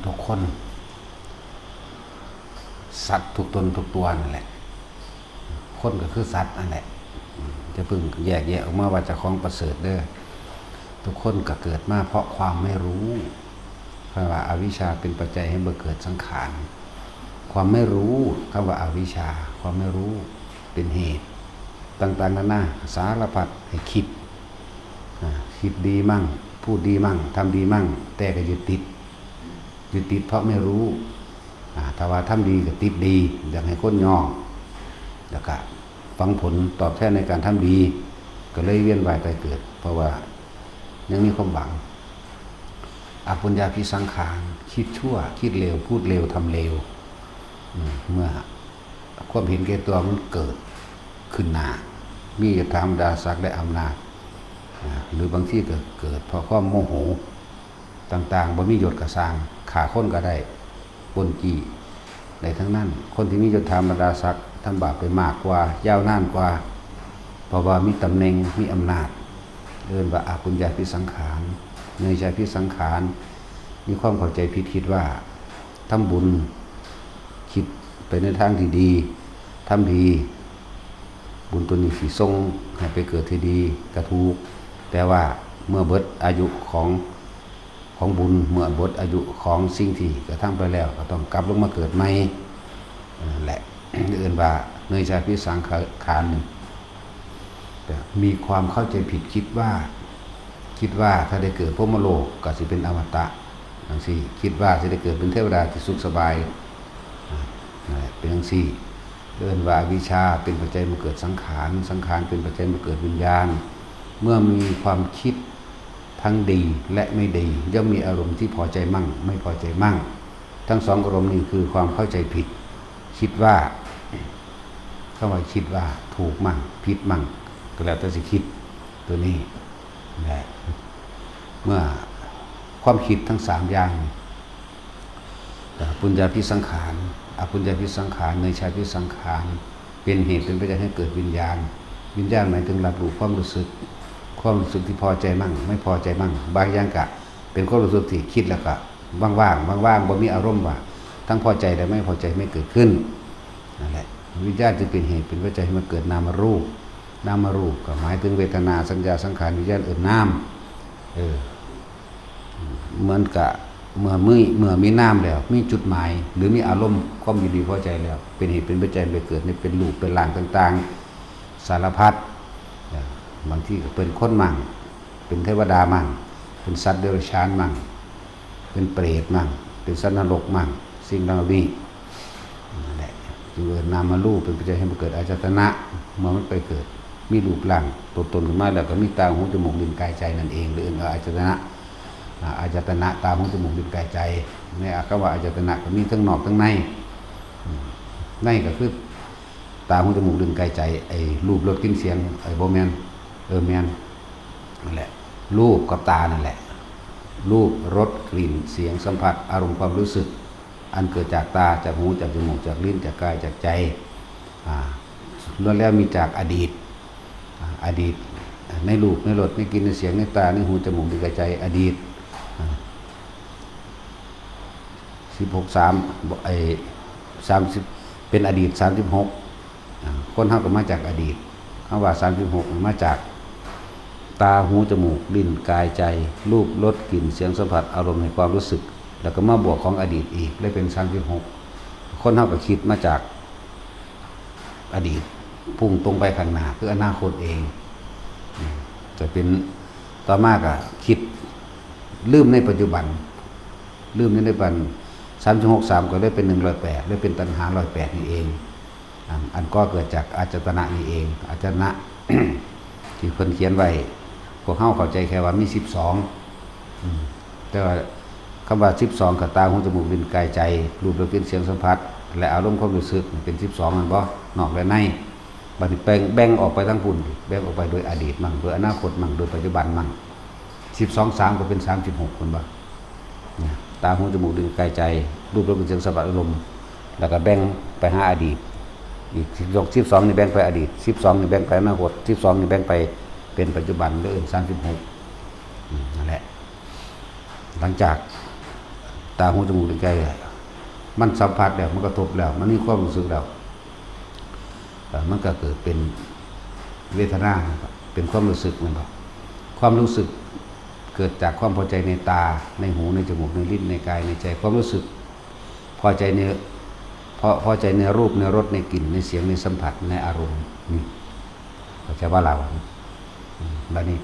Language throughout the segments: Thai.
ทุกคนสัตว์ทุกตนทุกตัวนั่นแหละคนก็คือสัตว์นั่นแหละจะพึ่งแยกออกมาว่าจะของประเสริฐเด้อทุกคนก็เกิดมาเพราะความไม่รู้เพราะว่าอวิชชาเป็นปัจจัยให้เกิดสังขารความไม่รู้คำว่าอวิชชาความไม่รู้เป็นเหตุต่างๆนานาสารพัดให้คิดดีมั่งพูดดีมั่งทำดีมั่งแต่ก็ยึดติดเพราะไม่รู้ถ้าว่าทำดีก็ติดดีอยากให้คนย่อแล้วก็ฟังผลตอบแทนในการทำดีก็เลยเวียนว่ายตายเกิดเพราะว่ายังมีความหวังอปุญญาภิสังขารคิดชั่วคิดเลวพูดเลวทำเลวเมื่อความเห็นแก่ตัวมันเกิดขึ้นหน้ามียศถาบรรดาศักดิ์และอำนาจหรือบางที่ก็เกิดเพราะความโมโหต่างๆบ่มียศกระสร้างขาคนก็ได้ปนจี้ในทั้งนั้นคนที่มียศถาบรรดาศักดิ์ทำบาปไปมากกว่ายาวนานกว่าเพราะว่ามีตำแหน่งมีอำนาจเรียกว่าอปุญญาภิสังขารเนยชาภิสังขารมีความเข้าใจผิดคิดว่าทำบุญคิดไปในทางที่ดีทำดีบุญตัวนี้สิส่งให้ไปเกิดที่ดีกระถูกแต่ว่าเมื่อเบิดอายุของบุญเมื่อเบิดอายุของสิ่งที่กระทำไปแล้วก็ต้องกลับลงมาเกิดใหม่แหละเอื่นว่าเนยชาภิสังขารมีความเข้าใจผิดคิดว่าถ้าได้เกิดพรหมโลกก็สิเป็นอมตะจังซี่คิดว่าจะได้เกิดเป็นเทวดาที่สุขสบายเป็นจังซี่เรียกว่าวิชาเป็นปัจจัยมาเกิดสังขารเป็นปัจจัยมาเกิดวิญญาณเมื่อมีความคิดทั้งดีและไม่ดีย่อมมีอารมณ์ที่พอใจมั่งไม่พอใจมั่งทั้งสองอารมณ์นี้คือความเข้าใจผิดคิดว่าถูกมั่งผิดมั่งก็แล้วแต่สิคิดตัวนี้แหละเมื่อความคิดทั้งสามอย่างปุญญาภิสังขารอปุญญาภิสังขารเนยชาภิสังขารเป็นเหตุเป็นปัจจัยให้เกิดวิญญาณหมายถึงรับรู้ความรู้สึกที่พอใจมั่งไม่พอใจมั่งบางอย่างก็เป็นความรู้สึกที่คิดแล้วก็ว่างบ่มีอารมณ์ว่าทั้งพอใจและไม่พอใจไม่เกิดขึ้นนั่นแหละวิญญาณจึงเป็นเหตุเป็นปัจจัยให้มันเกิดนามรูปก็หมายถึงเวทนาสัญญาสังขารวิญญาณนามเหมือนกับเมื่อมีนามแล้วมีจุดหมายหรือมีอารมณ์ความยินดีพอใจแล้วเป็นเหตุเป็นปัจจัยไปเกิดในเป็นรูปเป็นร่างต่างๆสารพัดบางที่ก็เป็นคนมั่งเป็นเทวดามั่งเป็นสัตว์เดรัจฉานมั่งเป็นเปรตมั่งเป็นสัตว์นรกมั่งสิ่งเหล่านี้นั่นแหละจึงนามรูปเป็นปัจจัยให้มันเกิดอายตนะเมื่อมันไปเกิดมีรูปร่างตัวตนขึ้นมาแล้วก็มีตาหูจมูกลิ้นกายใจนั่นเองหรืออายตนะตาหูจมูกลิ้นกายใจในคำว่าอายตนะก็มีทั้งนอกทั้งในก็คือตาหูจมูกลิ้นกายใจไอ้รูปรสกลิ่นเสียงไอ้บ่แม่นแม่นนั่นแหละรูปกับตานั่นแหละรูปรสกลิ่นเสียงสัมผัสอารมณ์ความรู้สึกอันเกิดจากตาจากหูจากจมูกจากลิ้นจากกายจากใจล้วนแล้วมีจากอดีตในรูปในรสในกลิ่นในเสียงในตาในหูจมูกลิ้นกายใจอดีต30เป็นอดีต36คนเฮาก็มาจากอดีตคำว่า36มาจากตาหูจมูกลิ้นกายใจรูปรสกลิ่นเสียงสัมผัสอารมณ์ในความรู้สึกแล้วก็มาบวกของอดีตอีกเลยเป็น36คนเฮาก็คิดมาจากอดีตพุ่งตรงไปข้างหน้าคืออนาคตเองจะเป็นต่อมาก็คิดลืมในปัจจุบัน36ก็ได้เป็น108ได้เป็นตัณหา108นี่เองอันก็เกิดจากอาจตนะนี่เองอาจตนะ ที่คนเขียนไว้พวกเฮาเข้าใจแค่ว่ามี12แต่ว่าคำว่า12กับตาหูจมูกลิ้นกายใจรูปรสกลิ่นเสียงสัมผัสและอารมณ์ความรู้สึกเป็น12มันบ่นอกและในบัดนี้แบ่งออกไปทั้งพุ่นแบ่งออกไปโดยอดีตมั่งโดยอนาคตมั่งโดยปัจจุบันมั่ง12 3ก็เป็น36คนบ่ตาหูจมูกลิ้นกายใจรูปรสกลิ่นเสียงสัมผัสอารมณ์แล้วก็แบ่งไปหาอดีตอีก12นี่แบ่งไปอดีต12นี่แบ่งไปอนาคต12นี่แบ่งไปเป็นปัจจุบันหรือ36นั่นแหละหลังจาก ตาหูจมูกลิ้นกายมันสัมผัสแล้วมันกระทบแล้วมันมีความรู้สึกแล้วมันก็เกิดเป็นเวทนาเป็นความรู้สึกมันก็ความรู้สึกเกิดจากความพอใจในตาในหูในจมูกในลิ้นในกายในใจความรู้สึกพอใจในพอใจในรูปในรสในกลิ่นในเสียงในสัมผัสในอารมณ์นี่เข้าใจว่าเราแล้วนี่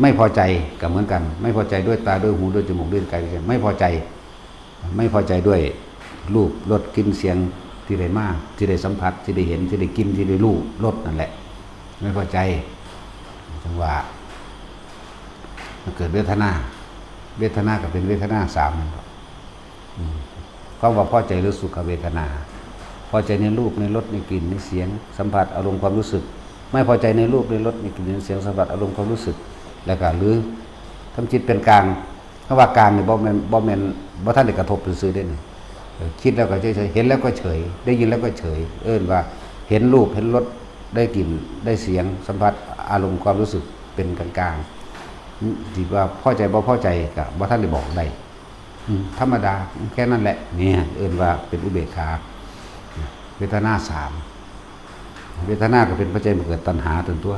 ไม่พอใจก็เหมือนกันไม่พอใจด้วยตาด้วยหูด้วยจมูกด้วยกายไม่พอใจด้วยรูปรสกลิ่นเสียงที่ได้มาที่ได้สัมผัสที่ได้เห็นที่ได้กินที่ได้รู้รสนั่นแหละไม่พอใจจังหวะมันเกิดเวทนาก็เป็นเวทนาสามความว่าพอใจหรือสุขเวทนาพอใจในรูปในรสในกลิ่นในเสียงสัมผัสอารมณ์ความรู้สึกไม่พอใจในรูปในรสในกลิ่นในเสียงสัมผัสอารมณ์ความรู้สึกแล้วก็หรือทำจิตเป็นกลางเพราะว่ากลางเนี่ยบ่ท่านได้กระทบซื่อได้นี่คิดแล้วก็เฉยเห็นแล้วก็เฉยได้ยินแล้วก็เฉยว่าเห็นรูปเห็นรสได้กลิ่นได้เสียงสัมผัสอารมณ์ความรู้สึกเป็นกลางที่ว่าพอใจบ่พอใจกับบ่ท่านได้บอกได้ธรรมดาแค่นั้นแหละเนี่ยว่าเป็นอุเบกขาเวทนาสามเวทนาก็เป็นปัจจัยเกิดตัณหาตัว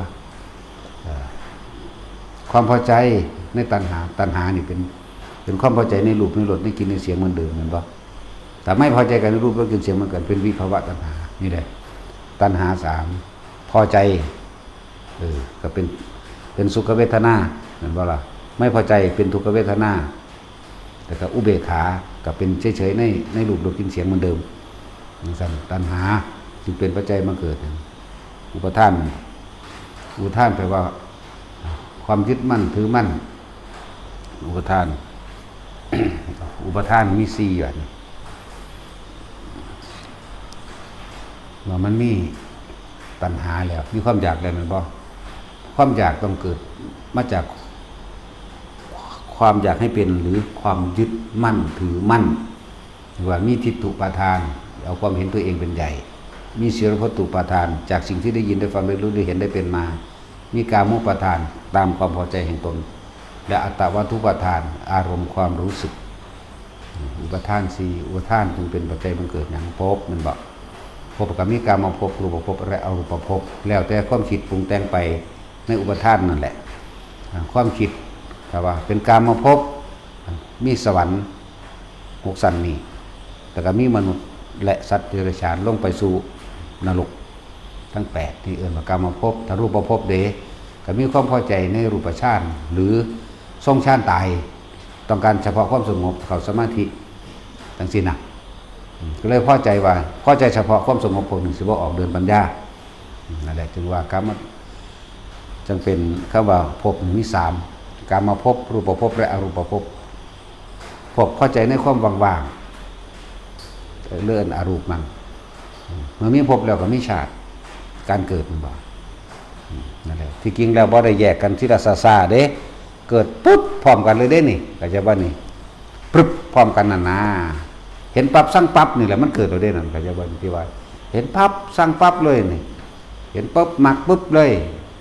ความพอใจในตัณหานี่เป็นความพอใจในรูปในรสในกลิ่นในเสียงเหมือนเดิมมันบ่แต่ไม่พอใจกับรูปรสกลิ่นเสียงมันเกิดเป็นวิภวะตัณหานี่แหละตัณหาสามพอใจก็เป็นสุขเวทนาเหมือนบ่ล่ะไม่พอใจเป็นทุกขเวทนาแต่ก็อุเบกขาก็เป็นเฉยๆในรูปรสกลิ่นเสียงเหมือนเดิมสั่นตัณหาจึงเป็นปัจจัยมาเกิดอุปทานแปลว่าความยึดมั่นถือมั่นอุปทาน อุปทานมีสี่อย่างว่ามันมีตัณหาแล้วมีความอยากแล้วมันบ่ความอยากต้องเกิดมาจากความอยากให้เป็นหรือความยึดมั่นถือมั่นหรือว่ามีทิฏฐุปาทานเอาความเห็นตัวเองเป็นใหญ่มีศีลพัตตุปาทานจากสิ่งที่ได้ยินได้ฟังได้รู้ได้เห็นได้เป็นมามีกามุปาทานตามความพอใจแห่งตนและอัตตวัตถุปาทานอารมณ์ความรู้สึกอุปทานสี่อุปทานจึงเป็นปัจจัยบังเกิดอย่างภพมันบอกภพกับมีกามาภพรูปภพและอรูปภพแล้วแต่ความคิดปรุงแต่งไปในอุปทานนั่นแหละความคิดแต่ว่าเป็นกามาภพมีสวรรค์หกสันนี่แต่ก็มีมนุษย์และสัตว์เดรัจฉานลงไปสู่นรกทั้ง8ที่ว่ากามาภพถ้ารูปภพเดก็มีความพอใจในรูปฌานหรือทรงฌานตายต้องการเฉพาะความสงบเข้าสมาธิทั้งสิ้นนะก็เลยพอใจเฉพาะความสงบพวกหนึ่งสิบ่ออกเดินปัญญานั่นแหละจึงว่ากามจึงเป็นคำว่าภพมี3กามาภพรูปภพและอรูปภพพพอใจในความว่างๆเลื่อนอรูปมันเมื่อมีภพแล้วก็มีชาติการเกิดมันบ่นั่นแหละที่จริงแล้วบ่ได้แยกกันทีละซาๆเด้เกิดปุ๊บพร้อมกันเลยเด้นี่ก็จะว่านี่ปึ๊บพร้อมกันน่ะเห็นปั๊บสั่งปั๊บนี่แหละมันเกิดเราได้นั่นก็จะว่าที่ว่าเห็นปั๊บสั่งปั๊บเลยนี่เห็นปุ๊บมักปุ๊บเลย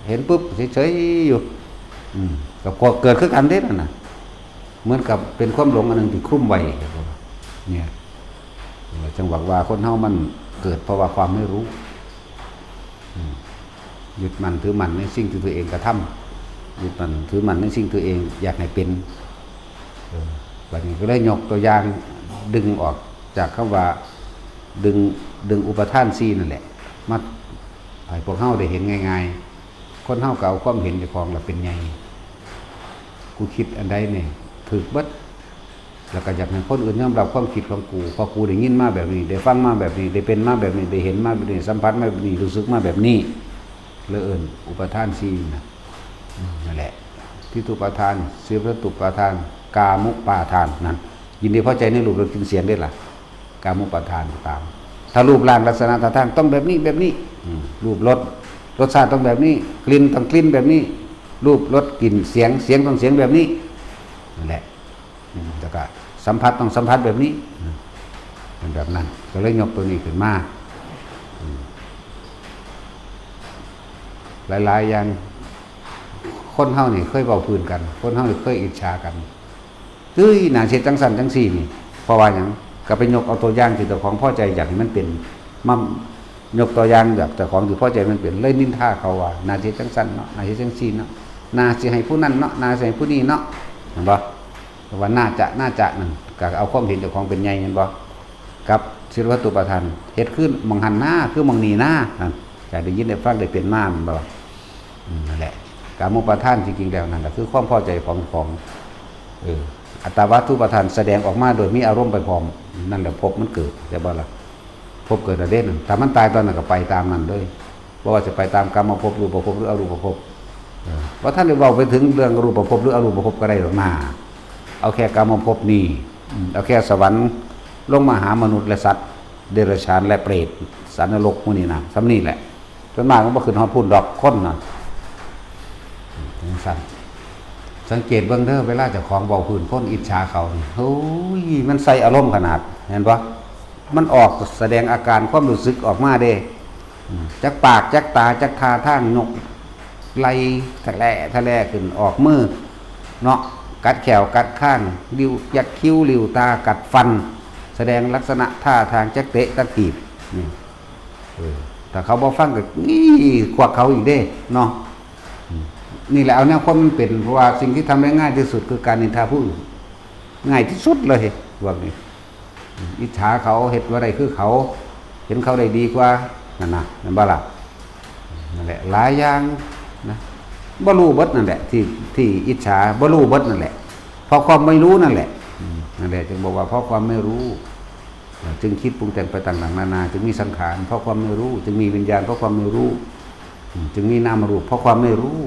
เห็นปุ๊บเฉยๆอยู่ก็เกิดขึ้นกันเด้นั่นน่ะเหมือนกับเป็นความหลงอันนึงที่คลุ้มไว้เนี่ยจังหวะว่าคนเฮามันเกิดเพราะว่าความไม่รู้ยึดมั่นถือมั่นในสิ่งที่ตัวเองกระทำยึดมั่นถือมั่นในสิ่งตัวเองอยากให้เป็นแบบนี้ก็เลยยกตัวอย่างดึงออกจากคำว่าดึงอุปทาน4นั่นแหละมาให้พวกเฮาได้เห็นง่ายๆคนเฮาก็เอาความเห็นเจ้าของล่ะเป็นไงกูคิดอันใดนี่ถูกเบิดแล้วก็อยากให้คนอื่นยอมรับความคิดของกูพอกูได้ยินมาแบบนี้ได้ฟังมาแบบนี้ได้เป็นมาแบบนี้ได้เห็นมาแบบนี้สัมผัสมาแบบนี้รู้สึกมาแบบนี้เลยอุปทาน4นั่นแหละทิฏฐุปาทานศีลพัตตุปาทานกามุปาทานนั่นยินดีพอใจในรูปรสกลิ่นเสียงได้ล่ะกามุปาทานตามถ้ารูปร่างลักษณะท่าทางต้องแบบนี้รูปรสชาติต้องแบบนี้กลิ่นต้องกลิ่นแบบนี้รูปรสกลิ่นเสียงต้องเสียงแบบนี้นั่นแหละแล้วก็สัมผัสต้องสัมผัสแบบนี้เป็นแบบนั้นก็เลยยกตัวนี้ขึ้นมาหลายๆอย่างคนเฮานี่เคยเว้าพื้นกันคนเฮานี่เคยอิจฉากันเฮ้ยน่าเสียจังสั่นจังซี่นี่ เพราะว่าอย่างก็ไปยกเอาตัวอย่างที่เจ้าของพอใจอยากให้มันเป็นมั่มยกตัวอย่างแบบเจ้าของที่พอใจมันเป็นเลยนินทาเขาว่านาทีจังสันเนาะนาทีจังซีเนาะนาสิให้ผู้นั้นเนาะนาสิให้ผู้นี้เนาะเห็นบ่ว่าน่าจะนั่นก็เอาความเห็นเจ้าของเป็นใหญ่เห็นบ่กับศิลวัตถุประทานเฮ็ดขึ้นมองหันหน้าคือมองหนีหน้านั่นก็ได้ยินได้ฟังได้เป็นมามันบ่นั่นแหละกามุปทานจริงๆแล้วนั่นก็คือความพอใจของอัตตวัตถุประทานแสดงออกมาโดยมีอารมณ์ไปพร้อมนั่นแหละภพมันเกิดใช่บ่ล่ะภพเกิดอะไรเด่นถ้ามันตายตอนนั้นก็ไปตามนั้นเลยบ่ว่าจะไปตามกรรมภพรูปภพหรืออรูปภพว่าท่านได้เว้าไปถึงเรื่องรูปภพหรืออรูปภพก็ได้หรอกนะเอาแค่กรรมภพนี้เอาแค่สวรรค์ลงมาหามนุษย์และสัตว์เดรัจฉานและเปรตสัตว์นรกพวกนี้นะซ้ำนี่แหละส่วนมากมันบ่ขึ้นฮอดพุ่นดอกคนน่ะสั่นสังเกตเบิ่งเด้อเวลาเจ้าของเว้าพื้นคนอิจฉาเขาโอ้ยมันใส่อารมณ์ขนาดเห็นบ่มันออกแสดงอาการความรู้สึกออกมาเด้จักปากจักตาจักท่าทางนกไล่ทะแล่ขึ้นออกมือเนาะกัดแขวกัดข้างริ้วยักคิ้วริ้วตากัดฟันแสดงลักษณะท่าทางจักเตะจักถีบนี่แต่เขาบ่ฟังก็นี่ควักเขาอีกเด้เนาะนี่แหละเอาแนวความมันเป็นเพราะว่าสิ่งที่ทำได้ง่ายที่สุดคือการนินทาผู้อื่นง่ายที่สุดเลยพวกนี้อิจฉาเขาเห็นว่าอะไรคือเขาเห็นเขาได้ดีกว่านั่นนะนั่นบ้าล่ะนั่นแหละหลายอย่างนะบ่รู้เบิดนั่นแหละที่อิจฉาบ่รู้เบิดนั่นแหละเพราะความไม่รู้นั่นแหละนั่นแหละจึงบอกว่าเพราะความไม่รู้จึงคิดปรุงแต่งไปต่างๆนานาจึงมีสังขารเพราะความไม่รู้จึงมีวิญญาณเพราะความไม่รู้จึงมีนามรูปเพราะความไม่รู้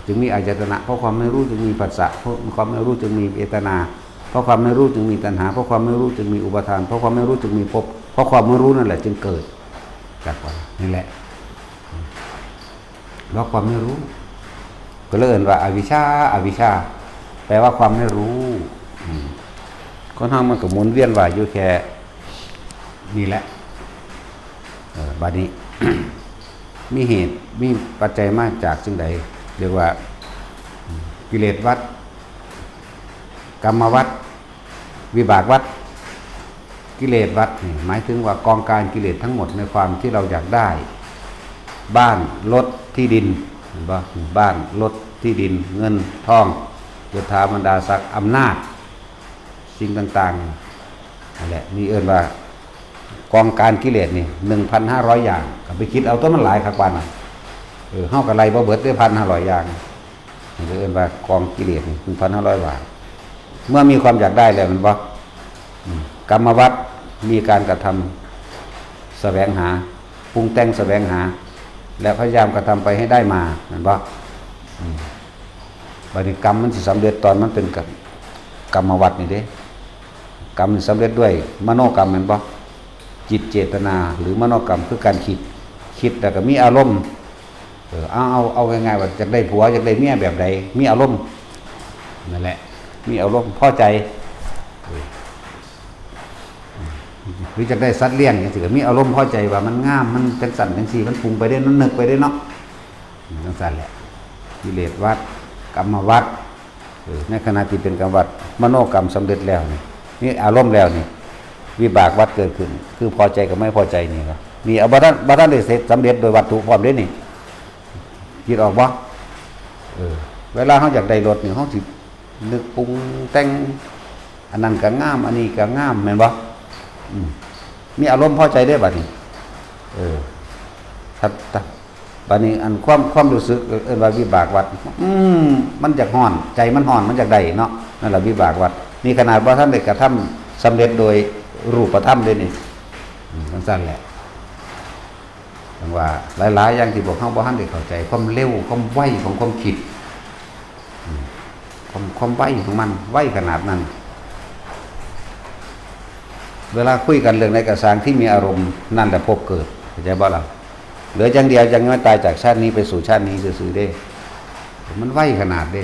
จึงมีอายตนะเพราะความไม่รู้จึงมีปัสสะเพราะความไม่รู้จึงมีเวทนาเพราะความไม่รู้จึงมีตัณหาเพราะความไม่รู้จึงมีอุปาทานเพราะความไม่รู้จึงมีภพเพราะความไม่รู้นั่นแหละจึงเกิดจากว่านี่แหละเพราะความไม่รู้ก็เลยเอ่ยว่าอวิชชาแปลว่าความไม่รู้คนทางมันก็หมุนเวียนว่าอยู่แค่นี่แหละบัดนี้ มีเหตุมีปัจจัยมากจากสิ่งใดเรียกว่ากิเลสวัฏกรรมวัฏวิบากวัฏกิเลสวัฏนี่หมายถึงว่ากองการกิเลสทั้งหมดในความที่เราอยากได้บ้านรถที่ดินเห็นป่ะบ้านรถที่ดินเงินทองยศถาบรรดาศักดิ์อำนาจสิ่งต่างๆนั่นแหละนี่เอิ้นว่ากองการกิเลสนี่ 1,500 อย่างก็ไปคิดเอาตัวมันหลายคักปานน่ะเฮาก็ไล่บ่เบิดได้ 1,500 อย่างนี่เอิ้นว่ากองกิเลสนี่ 1,500 บาทเมื่อมีความอยากได้แล้วมันบ่กรรมวัฏมีการกระทำแสวงหาปรุงแต่งแสวงหาและพยายามกระทำไปให้ได้มาเห็นบ่บัดนี้กรรมมันสิสำเร็จตอนมันเป็นกรรมวัฏนี่เด้กรรมสำเร็จด้วยมโนกรรมแม่นบ่จิตเจตนาหรือมโนกรรมคือการคิดแล้วก็มีอารมณ์เอาง่ายๆว่าจะได้ผัวจะได้เมียแบบใดมีอารมณ์นั่นแหละมีอารมณ์พอใจหรือจะได้สัตว์เลี้ยงอย่างสิก็มีอารมณ์พอใจว่ามันงามมันจังสั่นจังซี่มันปรุงไปได้มันนึกไปได้เนาะจังสั่นแหละกิเลสวัฏกรรมวัฏในขณะที่เป็นกรรมวัฏมโนกรรมสำเร็จแล้วนี่อารมณ์แล้วนี่วิบากวัฏเกิดขึ้นคือพอใจกับไม่พอใจนี่ครับมีเอาบัตรได้เสร็จสำเร็จโดยวัตถุพร้อมได้นี่คิดออกบ่เวลาเขาอยากได้รถนี่เขาสินึกปรุงแต่งอันนั้นก็งามอันนี้ก็งามแม่นบ่มีอารมณ์พอใจได้บัดนี้บัดนี้อันความรู้สึกเอิ้นว่าวิบากวัฏมันอยากฮ้อนใจมันฮ้อนมันอยากได้เนาะนั่นแหละวิบากวัฏนี่ขนาดว่าท่านได้กระทำสำเร็จโดยรูปธรรมด้วยนี่สั้นๆแหละจังว่าหลายๆอย่างที่บอกเฮาบ่ทันได้เข้าใจความเร็วความไวของความคิดความไวของมันไวขนาดนั้นเวลาคุยกันเรื่องในกระสางที่มีอารมณ์นั่นแหละพบเกิดเข้าใจบ่ล่ะเหลืออย่างเดียวยังไม่ตายจากชาตินี้ไปสู่ชาตินี้ซื่อๆเด้มันไวขนาดเด้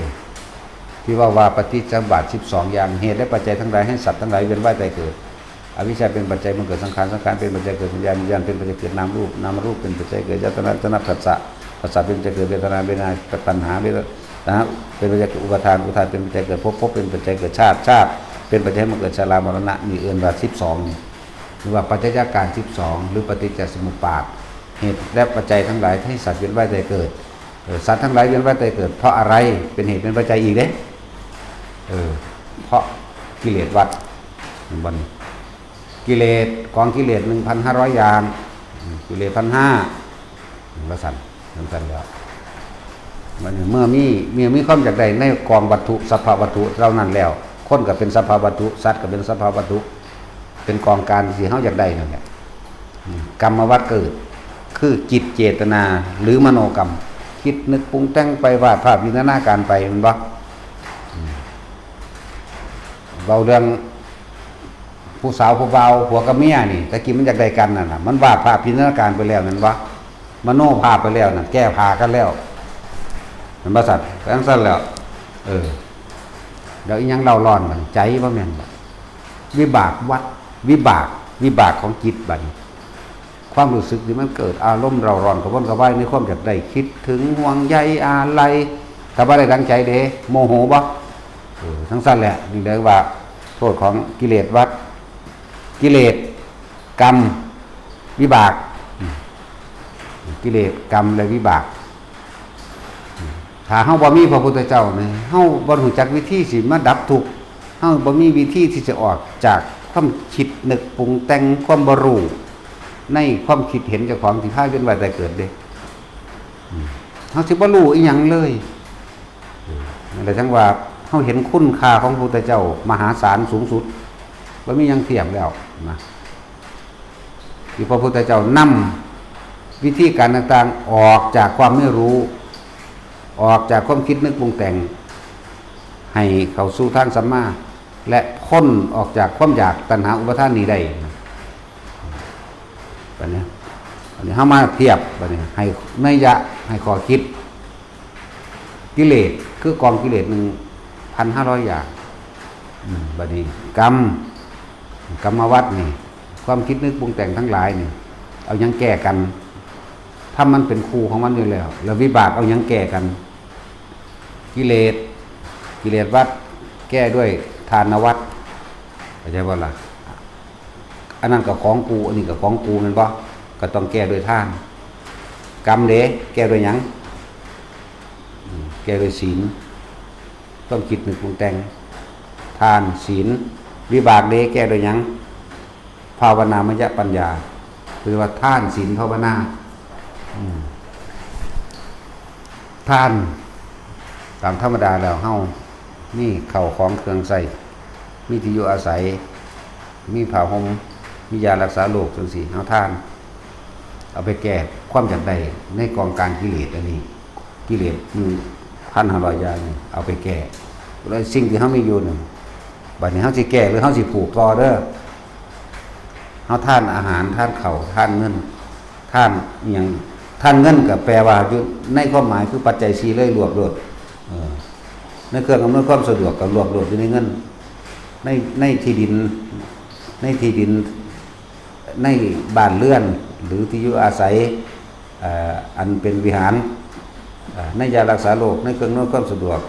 ที่ว่าปฏิจจสมุปบาท12อย่างเหตุและปัจจัยทั้งหลายให้สัตว์ทั้งหลายเวียนว่ายตายเกิดอวิชชาเป็นปัจจัยมันเกิดสังขารเป็นปัจจัยเกิดวิญญาณเป็นปัจจัยเกิดนามรูปเป็นปัจจัยเกิดยตนะผัสสะเป็นปัจจัยเกิดเวทนาตัณหาเป็นปัจจัยเกิดอุปาทานเป็นปัจจัยเกิดภพเป็นปัจจัยเกิดชาติ เป็นปัจจัยมาเกิดชรามรณะนี่เอื่นว่า12หรือว่าปัจจัยการ12หรือปฏิจจสมุปบาทเหตุและปัจจัยทั้งหลายให้สัตว์เวียนว่ายตายเกิดสัตว์ทั้งหลายเวียนว่ายตายเกิดเพราะอะไรเป็นเหตุเป็นปัจจัยอีกเด้เพราะกิเลสวัฏบนกิเลสกองกิเลส 1,500 อย่างกิเลส 1,500ละสั่นแล้วมันเมื่อมีความอยากได้ในกองวัตถุสภาววัตถุเหล่านั้นแล้วคนก็เป็นสภาววัตถุสัตว์ก็เป็นสภาววัตถุเป็นกองการที่เฮาอยากได้นั่นแหละกรรมวัฏเกิดคือจิตเจตนาหรือมโนกรรมคิดนึกปรุงแต่งไปวาดภาพจินตนาการไปมันบ่เบาเรื่องผู้สาวผู้เบาผัวกับเมียนี่ตะกี้มันอยากได้กันนั่นน่ะมันวาดภาพจินตนาการไปแล้วนั่นบ่มโนภาพไปแล้วนั่นแก้ผ้ากันแล้วมันบ่สัตว์ทั้งสั้นแล้วเดี๋ยวอีหยังเล่าร้อนมันใจบ่แม่นบ่วิบากวัดวิบากของจิตบัดนี้ความรู้สึกที่มันเกิดอารมณ์เราร้อนกระวนกระวายในความอยากได้คิดถึงห่วงใยอะไรถ้าบ่ได้ดังใจเด้โมโหบ่ทั้งสั้นแหละนี่เรียกว่าโทษของกิเลสวัฏกิเลสกรรมวิบากกิเลสกรรมและวิบากถ้าเฮาบ่มีพระพุทธเจ้านี่เฮาบ่รู้จักวิธีสิมาดับทุกข์เฮาบ่มีวิธีที่จะออกจากความคิดนึกปรุงแต่งความบ่รู้ในความคิดเห็นเจ้าของที่พาเวียนว่ายตายเกิดเด้เฮาสิบ่รู้อีหยังเลยนั่นแหละจังว่าเฮาเห็นคุณค่าของพระพุทธเจ้ามหาศาลสูงสุดบ่มีหยังเทียบแล้วนะที่พระพุทธเจ้านำวิธีการต่างๆออกจากความไม่รู้ออกจากความคิดนึกปรุงแต่งให้เข้าสู่ทางสัมมาและพ้นออกจากความอยากตัณหาอุปาทานนี้ได้บัดนี้เฮามาเทียบบัดนี้ให้นัยยะให้ข้อคิดกิเลสคือกองกิเลส 1,500 อย่างบัดนี้กรรมวัฏนี่ความคิดนึกปรุงแต่งทั้งหลายนี่เอายังแก้กันถ้ามันเป็นครูของมันอยู่แล้ววิบากเอายังแก้กันกิเลสวัฏแก้ด้วยทานวัฏเข้าใจบ่ล่ะอันนั้นก็ของกูอันนี้ก็ของกูแม่นบ่ก็ต้องแก้ด้วยทานกรรมเด้แก้ด้วยหยังแก้ด้วยศีลต้องคิดนึกปรุงแต่งทานศีลวิบากเด้แก้ด้วยหยังภาวนามยปัญญาคือว่าทานศีลภาวนาทานตามธรรมดาแล้วเฮานี่เข้าของเครื่องใส่มีที่อยู่อาศัยมีผ้าห่มมียารักษาโรคจังซี่เฮาทานเอาไปแก้ความอยากได้ในกองการกิเลสอันนี้กิเลส1,500 อย่างนี่เอาไปแก้แล้วสิ่งที่เฮามีอยู่นั่นบัดนี้เฮาสิแก้หรือเฮาสิผูกต่อเด้อเฮาทานอาหารทานข้าวทานเงินทานอิหยังท่านเงินก็แปลว่าอยู่ในความหมายคือปัจจัย4เลยรวบรวมในเครื่องอำนวยความสะดวกก็รวบรวมอยู่ในเงินในที่ดินในบ้านเรือนหรือที่อยู่อาศัยอันเป็นวิหารในยารักษาโรคในเครื่องอำนวยความสะดวก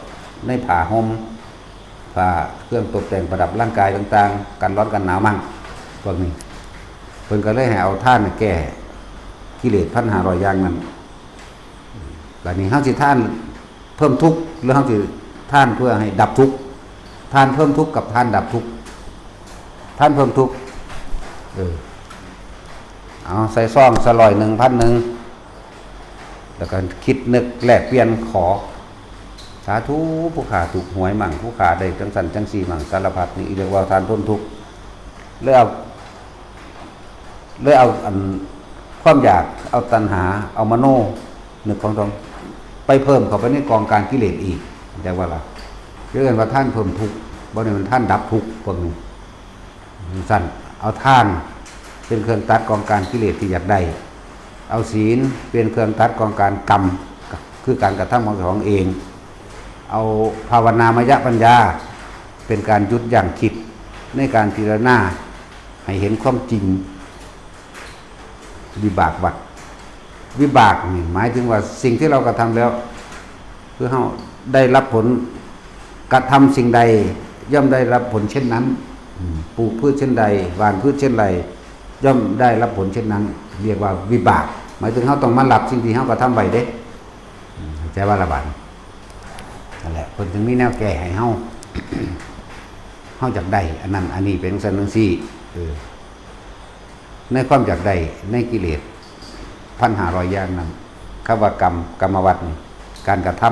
ในผ้าห่มผ้าเครื่องตกแต่งประดับร่างกายต่างๆกันร้อนกันหนาวมั่งพวกนี้เพิ่นก็เลยให้เอาท่านแก้กิเลส 1,500 อย่างนั้นบัดนี้เฮาสิท่านเพิ่มทุกข์หรือเฮาสิท่านเพื่อให้ดับทุกข์ท่านเพิ่มทุกข์กับท่านดับทุกข์ท่านเพิ่มทุกข์เอาใส่ซองสลอย 1,000 แล้วก็คิดนึกแลกเปลี่ยนขอสาธุผู้ขาถูกหวยมั่งผู้ขาได้จังสันจังสีมั่งสารพัดนี่เรียกว่าท่านเพิ่มทุกข์เลยเอาอันความอยากเอาตัณหาเอามโนนึกของตรงไปเพิ่มเข้าไปในกองการกิเลสอีกเรียกว่าอะไรเรียกว่าท่านเพิ่มทุกข์บ่ได้มันท่านดับทุกข์พวกนี้สั้นเอาท่านเป็นเครื่องตัดกองการกิเลสที่อยากได้เอาศีลเป็นเครื่องตัดกองการกรรมคือการกระทำของเองเอาภาวนามยปัญญาเป็นการยุดยั้งคิดในการพิจารณาให้เห็นความจริงวิบากวัฏวิบากนี่หมายถึงว่าสิ่งที่เรากระทำแล้วเพื่อให้ได้รับผลกระทำสิ่งใด ย่อมได้รับผลเช่นนั้นปลูกพืชเช่นใดหว่านพืชเช่นไรย่อมได้รับผลเช่นนั้น เรียกว่าวิบากหมายถึงเขาต้องมารับสิ่งที่เขากระทำไว้เด้ใจว่าระบาดนั่นแหละคนถึงมีแนวแก้ให้เฮา เฮาจากใดอันนั้นอันนี้เป็นสันนิษฐานในความจากใดในกิเลส1,500 อย่างนั้นคำว่ากรรมกรรมวัฏการกระท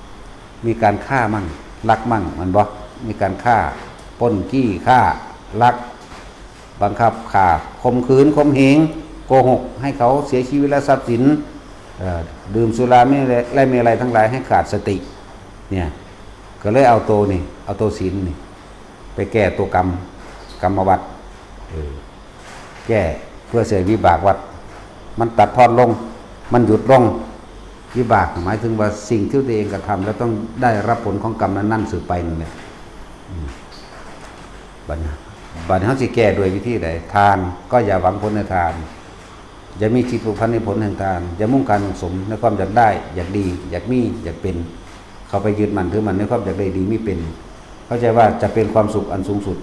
ำมีการฆ่ามั่งลักมั่งมันบ่มีการฆ่าปล้นจี้ฆ่าลักบังคับฆ่าข่มขืนข่มเหงโกหกให้เขาเสียชีวิตและทรัพย์สินดื่มสุราไม่อะไรทั้งหลายให้ขาดสติเนี่ยก็เลยเอาตัวศีลนี่ไปแก้ตัวกรรมวัฏแก้เพื่อเสียวิบากวัฏมันตัดทอดลงมันหยุดลงวิบากหมายถึงว่าสิ่งที่ตัวเองกระทำแล้วต้องได้รับผลของกรรมนั้นสืบไปนั่นแหละบัดนี้เขาสิแก้ด้วยวิธีใดทานก็อย่าหวังผลในทานอย่ามีจิตผูกพันในผลแห่งทานอย่ามุ่งการสมในความอยากได้อยากดีอยากมีอยากเป็นเขาไปยึดมันถือมันในความอยากได้ดีไม่เป็นเข้าใจว่าจะเป็นความสุขอันสูงสุด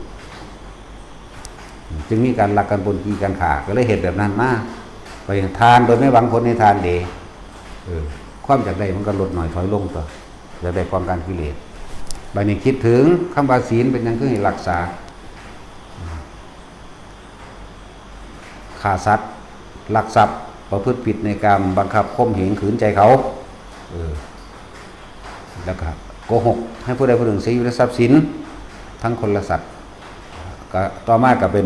จึงมีการลักกันบนกีการขาก็เลยเหตุแบบนั้นมากไปทานโดยไม่หวังผลในทานเดความอยากได้มันก็ลดหน่อยถอยลงต่ออยากได้ความการกิเลสบางทีคิดถึงคำว่าศีลเป็นยังคือให้รักษาฆ่าสัตว์ลักทรัพย์ประพฤติผิดในกรรมบังคับข่มเหงขืนใจเขาแล้วก็โกหกให้ผู้ใดผู้หนึ่งเสียอยู่ในทรัพย์สินทั้งคนและสัตว์ก็ต่อมาก็เป็น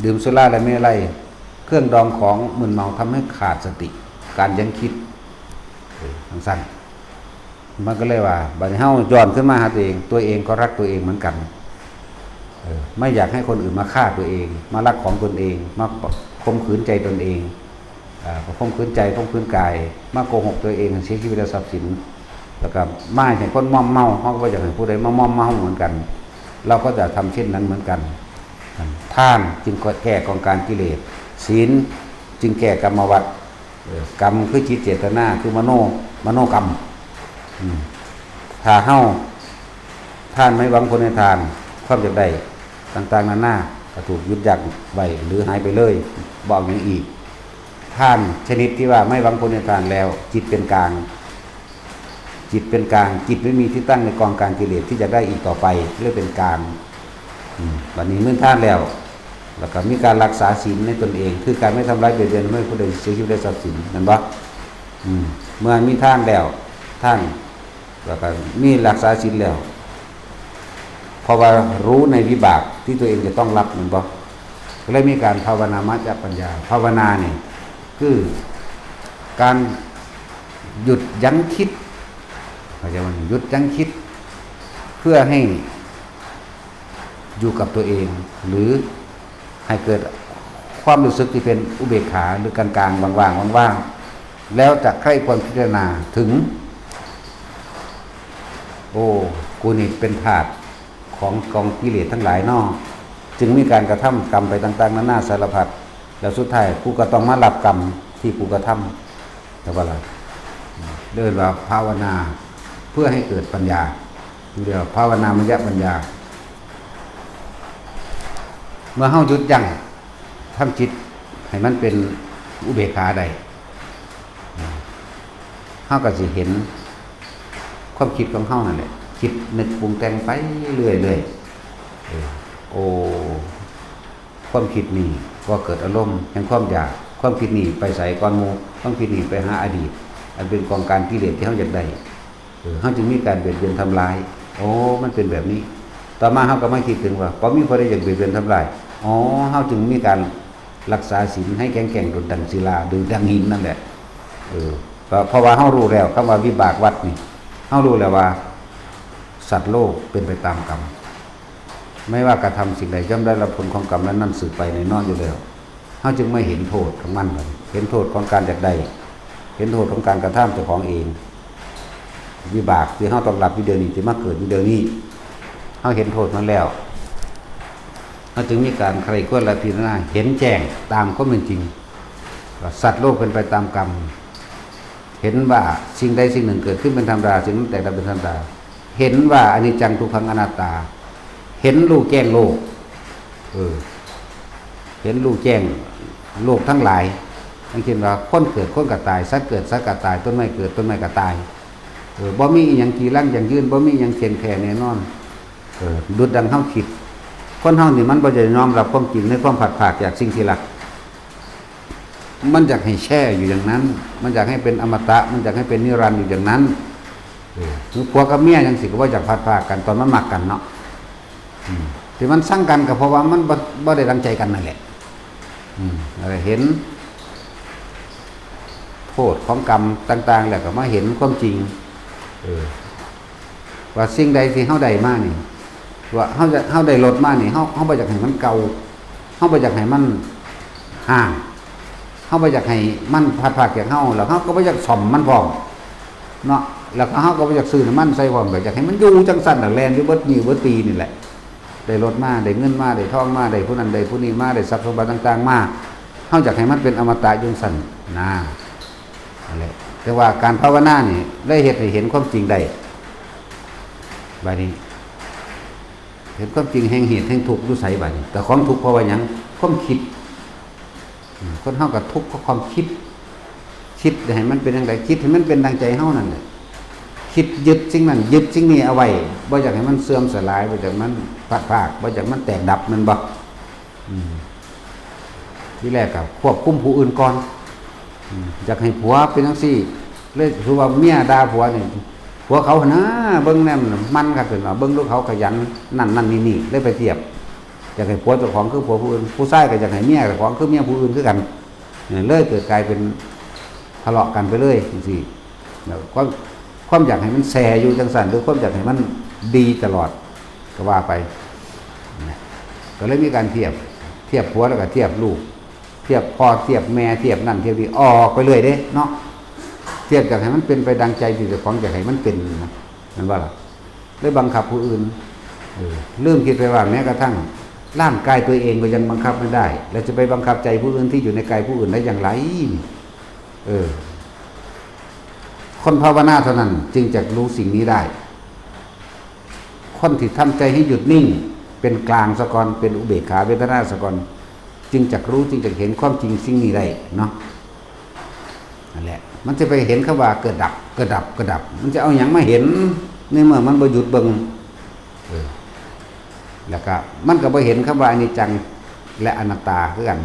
ดื่มสุราและไม่อะไรเครื่องดองของมึนเมาทำให้ขาดสติการยั้งคิดทั้งสั้นมันก็เลยว่าบัดนี้เฮาย้อนขึ้นมาหาตัวเองก็รักตัวเองเหมือนกันไม่อยากให้คนอื่นมาฆ่าตัวเองมารักของตนเองมาข่มขืนใจตนเองข่มขืนใจข่มขืนกายมาโกหกตัวเองเสียชีวิตและทรัพย์สินแล้วก็ไม่ให้คนม่อมเมาเขาก็อยากให้ผู้ใดม่อมเมาเหมือนกันเราก็จะทำเช่นนั้นเหมือนกันทานจึงแก้กองการกิเลสศีลจึงแก้กรรมวัฏกรรมคือจิตเจตนาคือมโนกรรมถ้าเฮาทานไม่หวังผลในทานความอยากได้ต่างๆนานาก็ถูกยุดยั้งไว้หรือหายไปเลยบอกอย่างอีกทานชนิดที่ว่าไม่หวังผลในทานแล้วจิตเป็นกลางจิตไม่มีที่ตั้งในกองการกิเลสที่จะได้อีกต่อไปเรียกเป็นกลางวันนี้เมื่อท่านแล้วก็มีการรักษาศีลในตนเองคือการไม่ทำร้ายเบียดเบียนไม่ผู้ใดเสียชีวิตได้ทรัพย์สินนั่นบ่เมื่อมีท่านแล้วท่านแล้วก็มีรักษาศีลแล้วเพราะว่ารู้ในวิบากที่ตัวเองจะต้องรับนั่นบ่ก็เลยมีการภาวนามัจจปัญญาภาวนาเนี่ยคือการหยุดยั้งคิดเข้าใจมั้ยหยุดยั้งคิดเพื่อให้อยู่กับตัวเองหรือให้เกิดความรู้สึกที่เป็นอุเบกขาหรือกลางๆว่างๆแล้วจะใคร่ควรพิจารณาถึงโอ้กูนี่เป็นธาตุของกองกิเลสทั้งหลายนอกจึงมีการกระทำกรรมไปต่างๆนานาสารพัดแล้วสุดท้ายกูก็ต้องมารับกรรมที่กูกระทำแต่ว่าอะไรเดินว่าภาวนาเพื่อให้เกิดปัญญาเรียกภาวนามยปัญญาเมื่อเฮาหยุดยั้งทำจิตให้มันเป็นอุเบกขาได้เฮาก็สิเห็นความคิดของเฮานั่นแหละคิดนึกปรุงแต่งไปเรื่อยๆโอ้ความคิดนี่ก็เกิดอารมณ์แห่งความอยากความคิดนี่ไปใส่ก้อนหมู่ความคิดนี่ไปหาอดีตอันเป็นกองการกิเลสที่เฮาอยากได้เฮาจึงมีการเบียดเบียนทำลายโอ้มันเป็นแบบนี้ต่อมาเฮาก็มาคิดถึงว่าพอมีผู้ใดอยากเบียดเบียนทำลายอ๋อเฮาจึงมีการรักษาศีลให้แข็งๆดุจดังศิลาดุจดังหินนั่นแหละเพราะว่าเฮารู้แล้วคำว่าวิบากวัฏนี่เฮารู้แล้วว่าสัตว์โลกเป็นไปตามกรรมไม่ว่ากระทำสิ่งใดย่อมได้รับผลของกรรมนั้นสืบไปในนอนอยู่แล้วเฮาจึงไม่เห็นโทษของมันเห็นโทษของการอยากได้เห็นโทษของการกระทำเจ้าของเองวิบากที่เฮาต้องรับอยู่เดี๋ยวนี้ที่มาเกิดอยู่เดี๋ยวนี้เฮาเห็นโทษมันแล้วเฮาจึงมีการใครควรและพิจารณาเห็นแจ้งตามความเป็นจริงว่าสัตว์โลกเป็นไปตามกรรมเห็นว่าสิ่งใดสิ่งหนึ่งเกิดขึ้นเป็นธรรมดาสิ่งนั้นแต่ละเป็นธรรมดาเห็นว่าอนิจจังทุกขังอนัตตา เห็นรู้แจ้งโลกเห็นรู้แจ้งโลกทั้งหลายทั้งที่ว่าคนเกิดคนก็ตายสัตว์เกิดสัตว์ก็ตายต้นไม้เกิดต้นไม้ก็ตายบ่มีอีหยังกีรังอย่างยืนบ่มีอีหยังเขียนแค่แน่นอนดุจดังเฮาคิดคนเฮานี่มันบ่จะยอมรับความจริงในความผัดผากจากสิ่งที่รักมันอยากให้แช่อยู่อย่างนั้นมันอยากให้เป็นอมตะมันอยากให้เป็นนิรันดร์อยู่อย่างนั้นคือผัวกับเมียจังสิก็บ่อยากผัดผากกันตอนมันมักกันเนาะที่มันสั่งกันก็เพราะว่ามันบ่ได้ดังใจกันนั่นแหละเห็นโทษของกรรมต่างๆแล้วก็มาเห็นความจริงว่าสิ่งใดที่เฮาได้มานี่ว่าเฮาได้ลดมานี่เฮาบ่อยากให้มันเก่าเฮาบ่อยากให้มันห่างเฮาบ่อยากให้มันผัดผากจากเฮาแล้วเฮาก็บ่อยากซ่อมมันพร้อมเนาะแล้วเฮาก็บ่อยากซื้อน้ำมันใส่พร้อมก็อยากให้มันอยู่จังซั่นน่ะแล่นอยู่เบิดมื้อเบิดปีนี่แหละได้รถมาได้เงินมาได้ทองมาได้ผู้นั้นได้ผู้นี้มาได้ทรัพย์สมบัติต่างๆมาเฮาอยากให้มันเป็นอมตะอยู่ซั่นนะนั่นแหละแต่ว่าการภาวนานี่ได้เฮ็ดให้เห็นความจริงได้บัดนี้เห็นความจริงแห่งเหตุแห่งทุกข์อยู่ไสบัดนี้แต่ของทุกข์เพราะว่าหยังความคิดคนเฮาก็ทุกข์เพราะความคิดให้มันเป็นจังไดคิดให้มันเป็นดังใจเฮานั่นแหละคิดยึดสิ่งนั้นยึดสิ่งนี้เอาไว้บ่อยากให้มันเสื่อมสลายบ่อยากมันพลาดบ่อยากมันแตกดับมันบ่ที่แรกก็ควบคุมผู้อื่นก่อนอยากให้ผัวเป็นจังซี่เลยคือว่าเมียด่าผัวนี่ผัวเขาหนะเบิ่งแนมมันครับเพิ่นว่าเบิ่งลูกเขาขยันนั่นนี่เลยไปเทียบอยากให้ผัวเจ้าของคือผัวผู้อื่นผู้ชายก็อยากให้เมียเจ้าของคือเมียผู้อื่นคือกันเลยเกิดกลายเป็นทะเลาะกันไปเลยจังซี่แล้วความอยากให้มันแซ่อยู่จังซั่นหรือความอยากให้มันดีตลอดก็ว่าไปก็เลยมีการเทียบผัวแล้วก็เทียบลูกเทียบพ่อเทียบแม่เทียบนั่นเทียบนี่ออกไปเรื่อยเด้เนาะเทียบอยากให้มันเป็นไปดังใจที่เจ้าของอยากให้มันเป็นนั่นว่าล่ะได้บังคับผู้อื่นลืมคิดไปว่าแม้กระทั่งร่างกายตัวเองก็ยังบังคับไม่ได้แล้วจะไปบังคับใจผู้อื่นที่อยู่ในกายผู้อื่นได้อย่างไรคนภาวนาเท่านั้นจึงจะรู้สิ่งนี้ได้คนที่ทำใจให้หยุดนิ่งเป็นกลางสะก่อนเป็นอุเบกขาเวทนาสะก่อนจึงจะรู้จึงจะเห็นความจริงสิ่งนี้ได้เนาะนั่นแหละมันจะไปเห็นคำว่าเกิดดับมันจะเอาอย่างมาเห็นในเมื่อมันบ่หยุดเบิ่งแล้วก็มันก็บ่เห็นคำว่าอนิจจังและอนัตตาคือกัน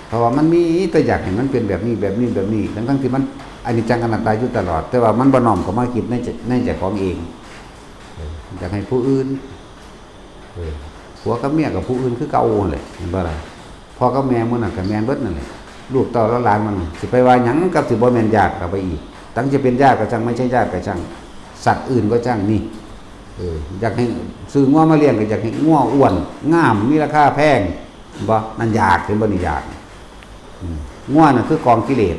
เพราะว่ามันมีแต่อยากให้มันเป็นแบบนี้ทั้งที่มันอนิจจังอนัตตาอยู่ตลอดแต่ว่ามันบ่น้อมเข้ามาคิดในใจของเองอยากให้ผู้อื่นผัวกับเมียกับผู้อื่นคือเก่าเลยเห็นบ่ล่ะพ่อกับแม่มื้อนั้นก็แม่นเบิดนั่นแหละลูกเต้าแล้วหลานมันสิไปว่าหยังกับสิบ่แม่นญาติก็ไปอีกตั้งจะเป็นญาติก็จังไม่ใช่ญาติก็จังสัตว์อื่นก็จังนี่อยากให้ซื้องัวมาเลี้ยงก็อยากให้งัวอ้วนงามมีราคาแพงบ่นั่นอยากเห็นบ่นี่อยากงัวน่ะคือกองกิเลส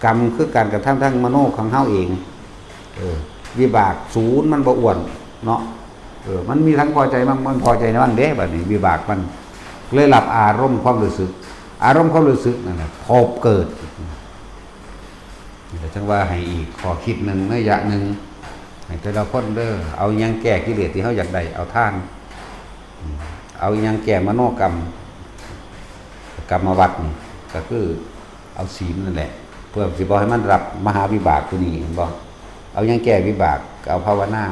กรรมคือการกระทำทั้งมโนของเฮาเองวิบากศูนย์มันบ่อ้วนเนาะมันมีทั้งพอใจบ้างมันพอใจบ้างเด้บัดนี้วิบากมันเลยหลับอารมณ์ความรู้สึกนั่นแหละพบเกิดแต่จังว่าให้อีกขอคิดหนึ่งระยะหนึ่งให้แต่ละคนเด้อเอายังแก้กิเลสที่เขาอยากได้เอาท่านเอายังแก้มโนกรรมวัฏนี่ก็คือเอาศีลนั่นแหละเพื่อสิบ่ให้มันรับมหาวิบากตัวนี้บ่เอายังแก้วิบากเอาภาวนา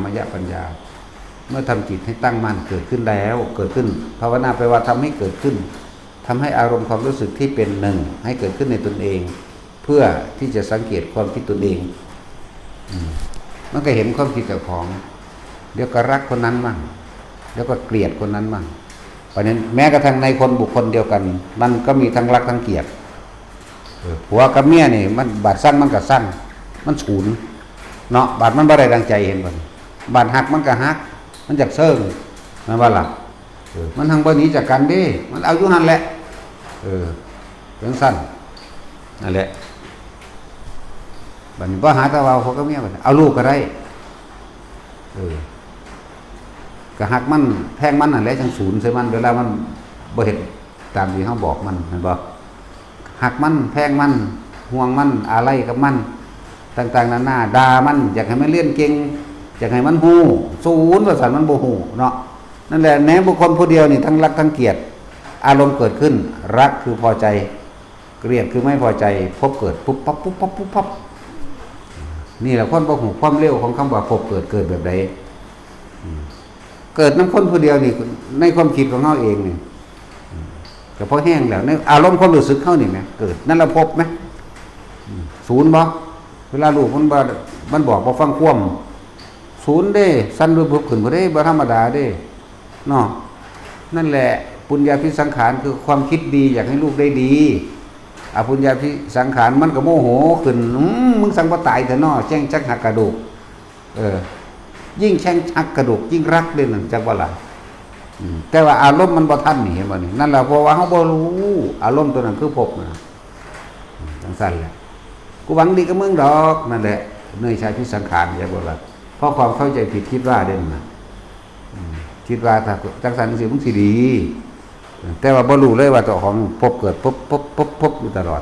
มยปัญญาเมื่อทำจิตให้ตั้งมั่นเกิดขึ้นแล้วเกิดขึ้นภาวนาแปลว่าทำให้เกิดขึ้นทำให้อารมณ์ความรู้สึกที่เป็นหนึ่งให้เกิดขึ้นในตนเองเพื่อที่จะสังเกตความคิดตนเองมันก็เห็นความคิดเจ้าของเดี๋ยวก็รักคนนั้นมั่งเดี๋ยวก็เกลียดคนนั้นมั่งเพราะฉะนั้นแม้กระทั่งในคนบุคคลเดียวกันมันก็มีทั้งรักทั้งเกลียดผัวกับเมียนี่มันบาดสั้นมันก็สั้นมันฉูนเนาะบาดมันบ่ได้ดังใจเห็นบ่บาดหักมันก็หักมันจักเซิงนั่นว่าล่ะมันทางบ่หนีจากกันเด้มันเอาอยู่หั่นแหละจังซั่นนั่นแหละบัดนี้บ่หาตะเว้าเขาก็เมียบัดเอาลูกก็ได้ก็หักมันแพงมันนั่นแหละจังศูนย์ใส่มันเวลามันบ่เฮ็ดตามที่เฮาบอกมันเห็นบ่หักมันแพงมันห่วงมันอะไรกับมันต่างๆนานาด่ามันอยากให้มันเรียนเก่ง อยากให้มันฮู้ศูนย์ประสานมันบ่ฮู้เนาะนั่นแหละแม้บุคคลผู้เดียวนี่ทั้งรักทั้งเกลียดอารมณ์เกิดขึ้นรักคือพอใจเกลียดคือไม่พอใจพบเกิดปุ๊บปั๊บปุ๊บปั๊บปุ๊บปั๊บนี่แหละคนบ่ฮู้ความเร็วของคำว่าพบเกิดแบบใดเกิดน้ำคนผู้เดียวนี่ในความคิดของเฮาเองนี่ก็พอแห้งแล้วในอารมณ์ความรู้สึกเฮานี่แหมเกิดนั่นละพบไหมศูนย์บ่เวลาลูกมันบอกบ่ฟังความศูนย์เด้สั้นด้วยบุกขึ้นบ่ได้บ่ธรรมดาเด้เนาะนั่นแหละปุญญาภิสังขารคือความคิดดีอยากให้ลูกได้ดีอปุญญาภิสังขารมันก็โมโหขึ้นมึงสังบ่ตายเถอะเนาะแจ้งจักหักกระดูกยิ่งแช่งหักกระดูกยิ่งรักเด้นั่นจักว่าล่ะแต่ว่าอารมณ์มันบ่ทันนี่เห็นบ่นี่นั่นแหละเพราะว่าเฮาบ่รู้อารมณ์ตัวนั้นคือภพนะจังซั่นแหละกูหวังดีกับมึงดอกนั่นแหละเนยชายภิสังขารอย่าบ่ล่ะเพราะความเข้าใจผิดคิดว่าเด่นนะคิดว่าถ้าจังสันสิมึงสิดีแต่ว่าบ่รู้เลยว่าตัวของพบเกิดพบอยู่ตลอด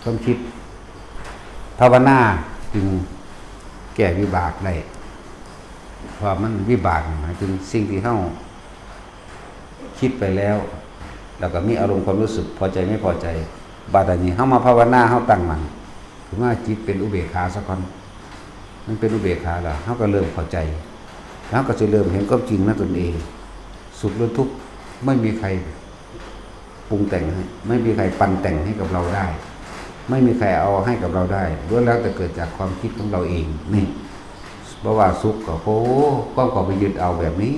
ต้องคิดภาวนาจึงแก้วิบากได้เพราะมันวิบากหมายถึงสิ่งที่เฮาคิดไปแล้วแล้วก็มีอารมณ์ความรู้สึกพอใจไม่พอใจบาดนี้เฮามาภาวนาเฮาตั้งมั่นคือว่าจิตเป็นอุเบกขาซะก่อนมันเป็นอุเบกขาแล้วเขาก็เริ่มเข้าใจแล้วก็จะเริ่มเห็นความจริงนั่นตนเองสุขหรือทุกข์ไม่มีใครปรุงแต่งให้ไม่มีใครปันแต่งให้กับเราได้ไม่มีใครเอาให้กับเราได้ล้วนแล้วแต่เกิดจากความคิดของเราเองนี่เพราะว่าสุขก็โอ้ก็ไปยึดเอาแบบนี้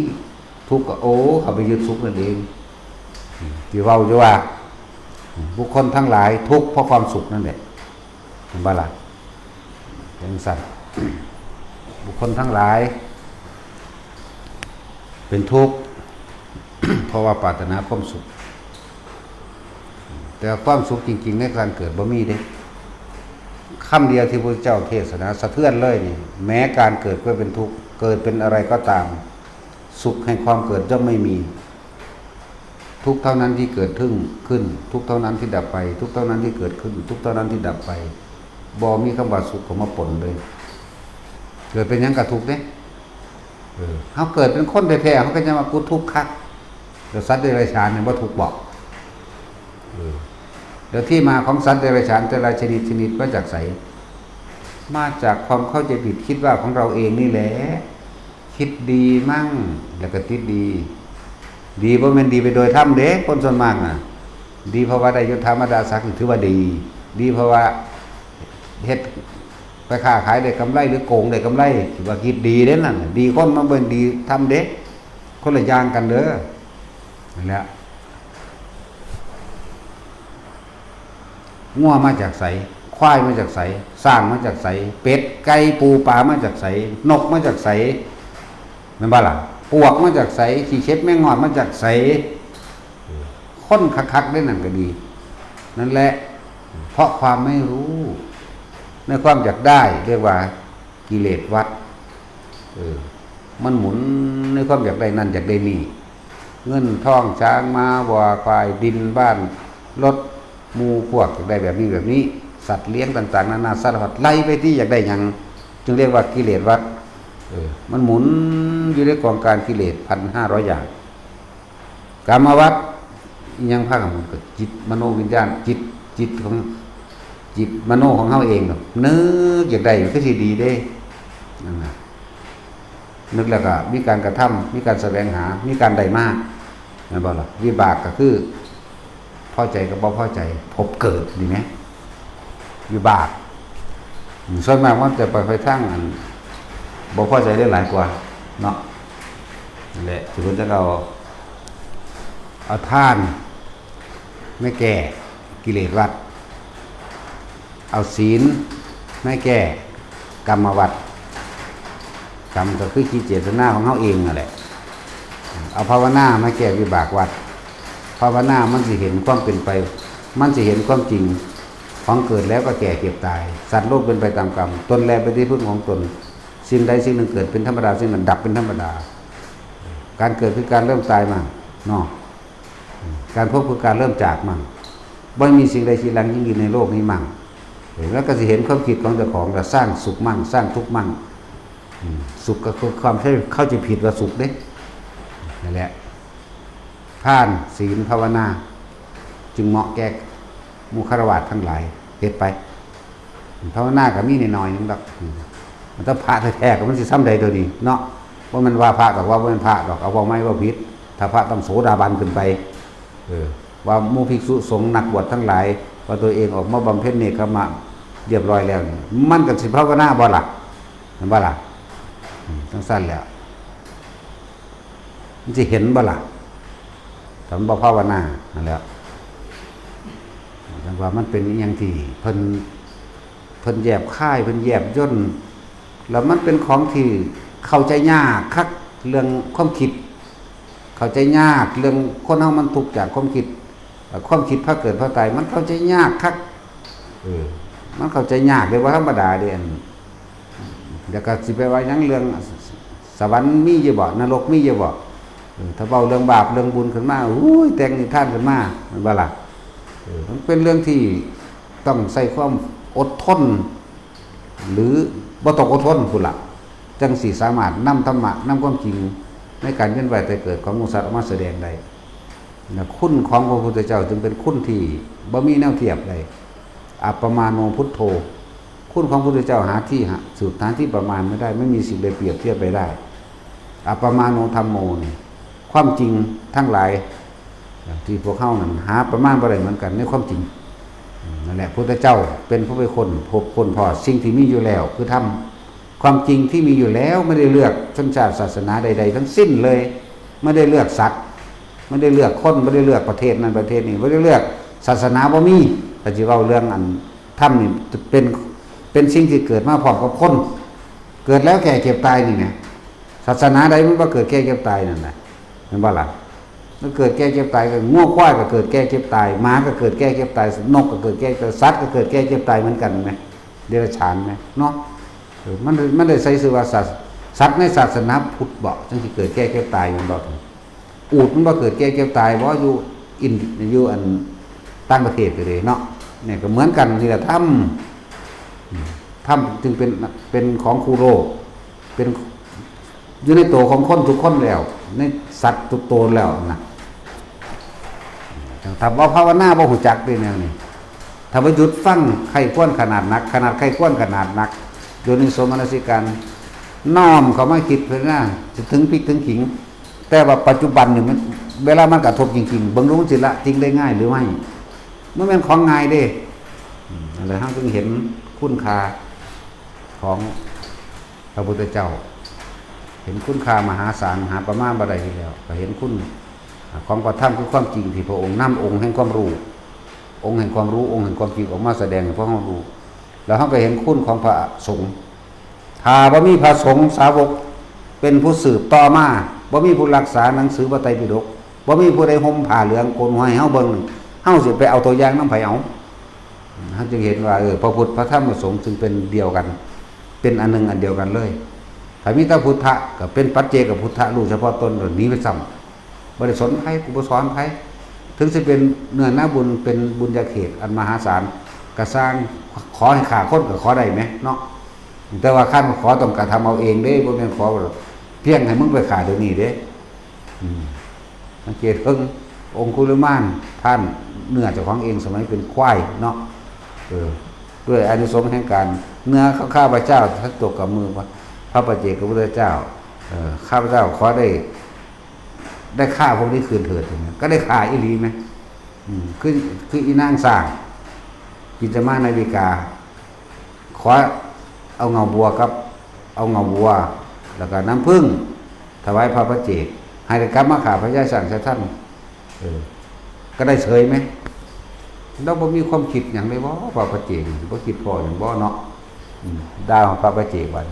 ทุกข์ก็โอ้เขาไปยึดสุขนั่นเองที่เราจะว่าบุคคลทั้งหลายทุกข์เพราะความสุขนั่นแหละเห็นบ้าล่ะเป็นสัตว์บุคคลทั้งหลายเป็นทุกข์ เพราะว่าปรารถนาความสุขแต่ความสุขจริงๆในการเกิดบ่มีเด้คำเดียวที่พระเจ้าเทศนาสะเทือนเลยนี่แม้การเกิดก็เป็นทุกข์เกิดเป็นอะไรก็ตามสุขแห่งความเกิดย่อมไม่มีทุกเท่านั้นที่เกิดขึ้นทุกเท่านั้นที่ดับไปทุกเท่านั้นที่เกิดขึ้นทุกเท่านั้นที่ดับไปบ่มีคำว่าสุขเข้ามาปนเลยเกิดเป็นหยังกะทุกข์เด้เขาเกิดเป็นคนแท้ๆเขาก็จะมากูทุกข์คักเดี๋ยวสัตว์เดรัจฉานเนี่ยว่าทุกข์บอกเดี๋ยวที่มาของสัตว์เดรัจฉานแต่ละชนิดมาจากไสมาจากความเข้าใจผิดคิดว่าของเราเองนี่แหละคิดดีมั่งแล้วก็ติดดีเพราะมันดีไปโดยธรรมเด้คนส่วนมากน่ะดีเพราะว่าได้ยศธรรมดาศักดิ์ถือว่าดีเพราะว่าเฮ็ดไปค้าขายได้กำไรหรือโกงได้กำไรถือว่าคิดดีเด้นั่นดีคนมันเป็นดีทำเด้คนละอย่างกันเด้อนั่นแหละงัวมาจากไสควายมาจากไสสร้างมาจากไสเป็ดไก่ปูปลามาจากไสนกมาจากไสแม่นบ่ล่ะปวกมาจากไสขี้เช็ดแมงงอดมาจากไสคนคักๆได้นั่นก็ดีนั่นแหละเพราะความไม่รู้ในความอยากได้เรียกว่ากิเลสวัฏมันหมุนในความอยากได้นั่นอยากได้นี่เงินทองช้างม้าวัวควายดินบ้านรถหมู่พวกอยากได้แบบนี้สัตว์เลี้ยงต่างๆนานาสารพัดไล่ไปที่อยากได้หยังจึงเรียกว่ากิเลสวัฏมันหมุนอยู่ในกองการกิเลส 1,500 อย่างกามวัฏยังภาคของมันก็จิตมโนวิญญาณจิตของจิตมโนของเฮาเองนึกอยากได้ก็สิดีเด้นั่นน่ะนึกแล้วก็มีการกระทำมีการแสวงหามีการได้มากแม่นบ่ล่ะวิบากก็คือพอใจกับบ่พอใจพบเกิดนี่แหมวิบากส่วนมากมันจะไปทางอันบ่พอใจได้หลายกว่าเนาะนั่นแหละที่เพิ่นจะเอาทานไม่แก้กิเลสวัฏเอาศีลไม่แก้กรรมวัฏกรรมก็คือกิเลสเจตนาของเฮาเองนั่นแหละเอาภาวนาไม่แก้วิบากวัฏภาวนามันสิเห็นความเป็นไปมันสิเห็นความจริงของเกิดแล้วก็แก่เก็บตายสัตว์โลกเป็นไปตามกรรมตนแลเป็นที่พึ่งของตนสิ่งใดสิ่งหนึ่งเกิดเป็นธรรมดาสิ่งนั้นดับเป็นธรรมดาการเกิดคือการเริ่มตายมั่งเนาะการพบคือการเริ่มจากมั่งไม่มีสิ่งใดสิ่งหนึ่งยิ่งยืนในโลกนี้มั่งแล้วก็จะเห็นความคิดของเจ้าของจะสร้างสุขมั่งสร้างทุกข์มั่ง สุขก็คือความเข้าใจผิดว่าสุขเด้นั่นแหละทานศีลภาวนาจึงเหมาะแก่มุขรวาททั้งหลายเฮ็ดไปภาวนาก็มีน้อยๆนึงดอกมันต้องพระแท้ๆก็มันสิซ้ำใดตัวนี้เนาะว่ามันว่าพระดอกว่ามันพระดอกเอาว่าไม่ว่าผิดถ้าพระต้องโสดาบันขึ้นไปว่าหมู่ภิกษุสงฆ์นักบวชทั้งหลายว่าตัวเองออกมาบำเพ็ญเนกขมะเรียบร้อยแล้วมันก็สิภาวนาบ่ล่ะเห็นบ่ล่ะทั้งสั้นแล้วมันสิเห็นบ่ล่ะถ้ามันบ่ภาวนานั่นแหละแต่ว่ามันเป็นอย่างที่เพิ่นแยบค่ายเพิ่นแยบย่นแล้วมันเป็นของที่เข้าใจยากคักเรื่องความคิดเข้าใจยากเรื่องคนเฮามันทุกข์จากความคิดพระเกิดพระตายมันเข้าใจยากคักมันเข้าใจยากเลยว่าธรรมดาเด้อันเดี๋ยวก็สิไปว่าหยังเรื่องสวรรค์มีอยู่บ่นรกมีอยู่บ่ถ้าเว้าเรื่องบาปเรื่องบุญขึ้นมาอุ้ยแต่งนิทานขึ้นมามันบ่ล่ะมันเป็นเรื่องที่ต้องใส่ความอดทนหรือบ่ต้องอดทนพุ่นล่ะจังสิสามารถนำธรรมะนำความจริงในการเวียนว่ายตายเกิดของมนุษย์สัตว์ออกมาแสดงได้คุณของพระพุทธเจ้าจึงเป็นคุณที่บ่มีแนวเทียบใดอัปปมาโนพุทโธคุณของพระพุทธเจ้าหาที่สูตรฐานที่ประมาณไม่ได้ไม่มีสิ่งใดเปรียบเทียบไปได้อัปปมาโนธัมโมนี่ความจริงทั้งหลายที่พวกเฮานั้นหาประมาณบ่ได้เหมือนกันในความจริงนั่นแหละพระพุทธเจ้าเป็นผู้เป็นคนพบคนพอสิ่งที่มีอยู่แล้วคือธรรมความจริงที่มีอยู่แล้วไม่ได้เลือกชนชาติศาสนาใดๆทั้งสิ้นเลยไม่ได้เลือกสัตว์ไม่ได้เลือกคนไม่ได้เลือกประเทศนั้นประเทศนี้ไม่ได้เลือกศาสนาบ่มีแต่ที่เว้าเรื่องอันธรรมนี่เป็นสิ่งที่เกิดมาพร้อมกับคนเกิดแล้วแก่เก็บตายนี่นะศาสนาใดมันบ่เกิดแก่เก็บตายนั่นน่ะเห็นบ่ล่ะมันเกิดแก่เก็บตายก็งัวควายก็เกิดแก่เก็บตายหมาก็เกิดแก่เก็บตายนกก็เกิดแก่สัตว์ก็เกิดแก่เก็บตายเหมือนกันมั้ยเดรัจฉานมั้ยเนาะมันได้ใช้ชื่อว่าสัตว์ในศาสนาพุทธบ่จังสิเกิดแก่เก็บตายมันบ่อูฐมันบ่เกิดแก่เก็บตายบ่อยู่อันต่างประเทศไปเลยเนาะเนี่ยก็เหมือนกันนี่แหละธรรมจึงเป็นของครูโลกเป็นอยู่ในตัวของคนทุกคนแล้วในสัตว์ทุกตัวแล้วนะถ้าว่าภาวนาบ่ฮู้จักด้วยแนวนี้ถ้าว่าหยุดฟังใครควรขนาดนักใครควรขนาดนักโดยนิสมนสิการน้อมเข้ามาคิดเพิ่นน่ะจะถึงพริกถึงขิงแต่ว่าปัจจุบันนี่มันเวลามันกระทบจริงๆเบิ่งรู้สิละจริงได้ง่ายหรือไม่มันเป็นของง่ายเด้อะไรเฮาจึงเห็นคุณค่าของพระพุทธเจ้าเห็นคุณค่ามหาศาลหาประมาณบ่ได้ทีแล้วก็เห็นคุณของพระธรรมคือความจริงที่พระองค์นำองค์แห่งความรู้องค์แห่งความรู้องค์แห่งความจริงออกมาแสดงให้พวกเรารู้แล้วเฮาก็เห็นคุณของพระสงฆ์ถ้าบ่มีพระสงฆ์สาวกเป็นผู้สืบต่อมาบ่มีผู้รักษาหนังสือพระไตรปิฎกบ่มีผู้ใดห่มผ้าเหลืองโกนหัวให้เฮาเบิ่งเฮาสิไปเอาตัวอย่างนำไผเอาเฮาจึงเห็นว่าพระพุทธพระธรรมพระสงฆ์จึงเป็นเดียวกันเป็นอันหนึงอันเดียวกันเลยถ้ามีแต่พุทธะก็เป็นปัจเจกพุทธะรู้เฉพาะตนหนีไปซ้ำบ่ได้สนใครกูบ่สอนใครถึงสิเป็นเนื้อนาบุญเป็นบุญญาเขตอันมหาศาลก็สร้างขอให้ฆ่าคนก็ขอได้ไหมเนาะแต่ว่าคันขอต้องการทำเอาเองเด้บ่แม่นขอเพียงให้มึงไปฆ่าเดี๋ยวนี้เด้สังเกตเพิ่งองคุลิมานท่านเนื้อเจ้าของเองสมัยเป็นควายเนาะด้วยอานิสงส์แห่งการเนื้อข้าพเจ้าถ้าตกกับมือพระปัจเจกพุทธเจ้าข้าพเจ้าขอได้ฆ่าพวกนี้คืนเถิดก็ได้ฆ่าอีหลีไหมคืออีนางสร้างกิจมานาวิกาขอเอาเงาบัวกับเอาเงาบัวแล้วก็น้ำผึ้งถวายพระปัจเจกให้ได้กลับมาฆ่าพระยาสั่งท่านก็ได้เฉยไหมเราบ่มีความคิดอย่างไรบ่พระปัจเจกบ่คิดพออย่างบ่เนาะดาวพระปัจเจกวัน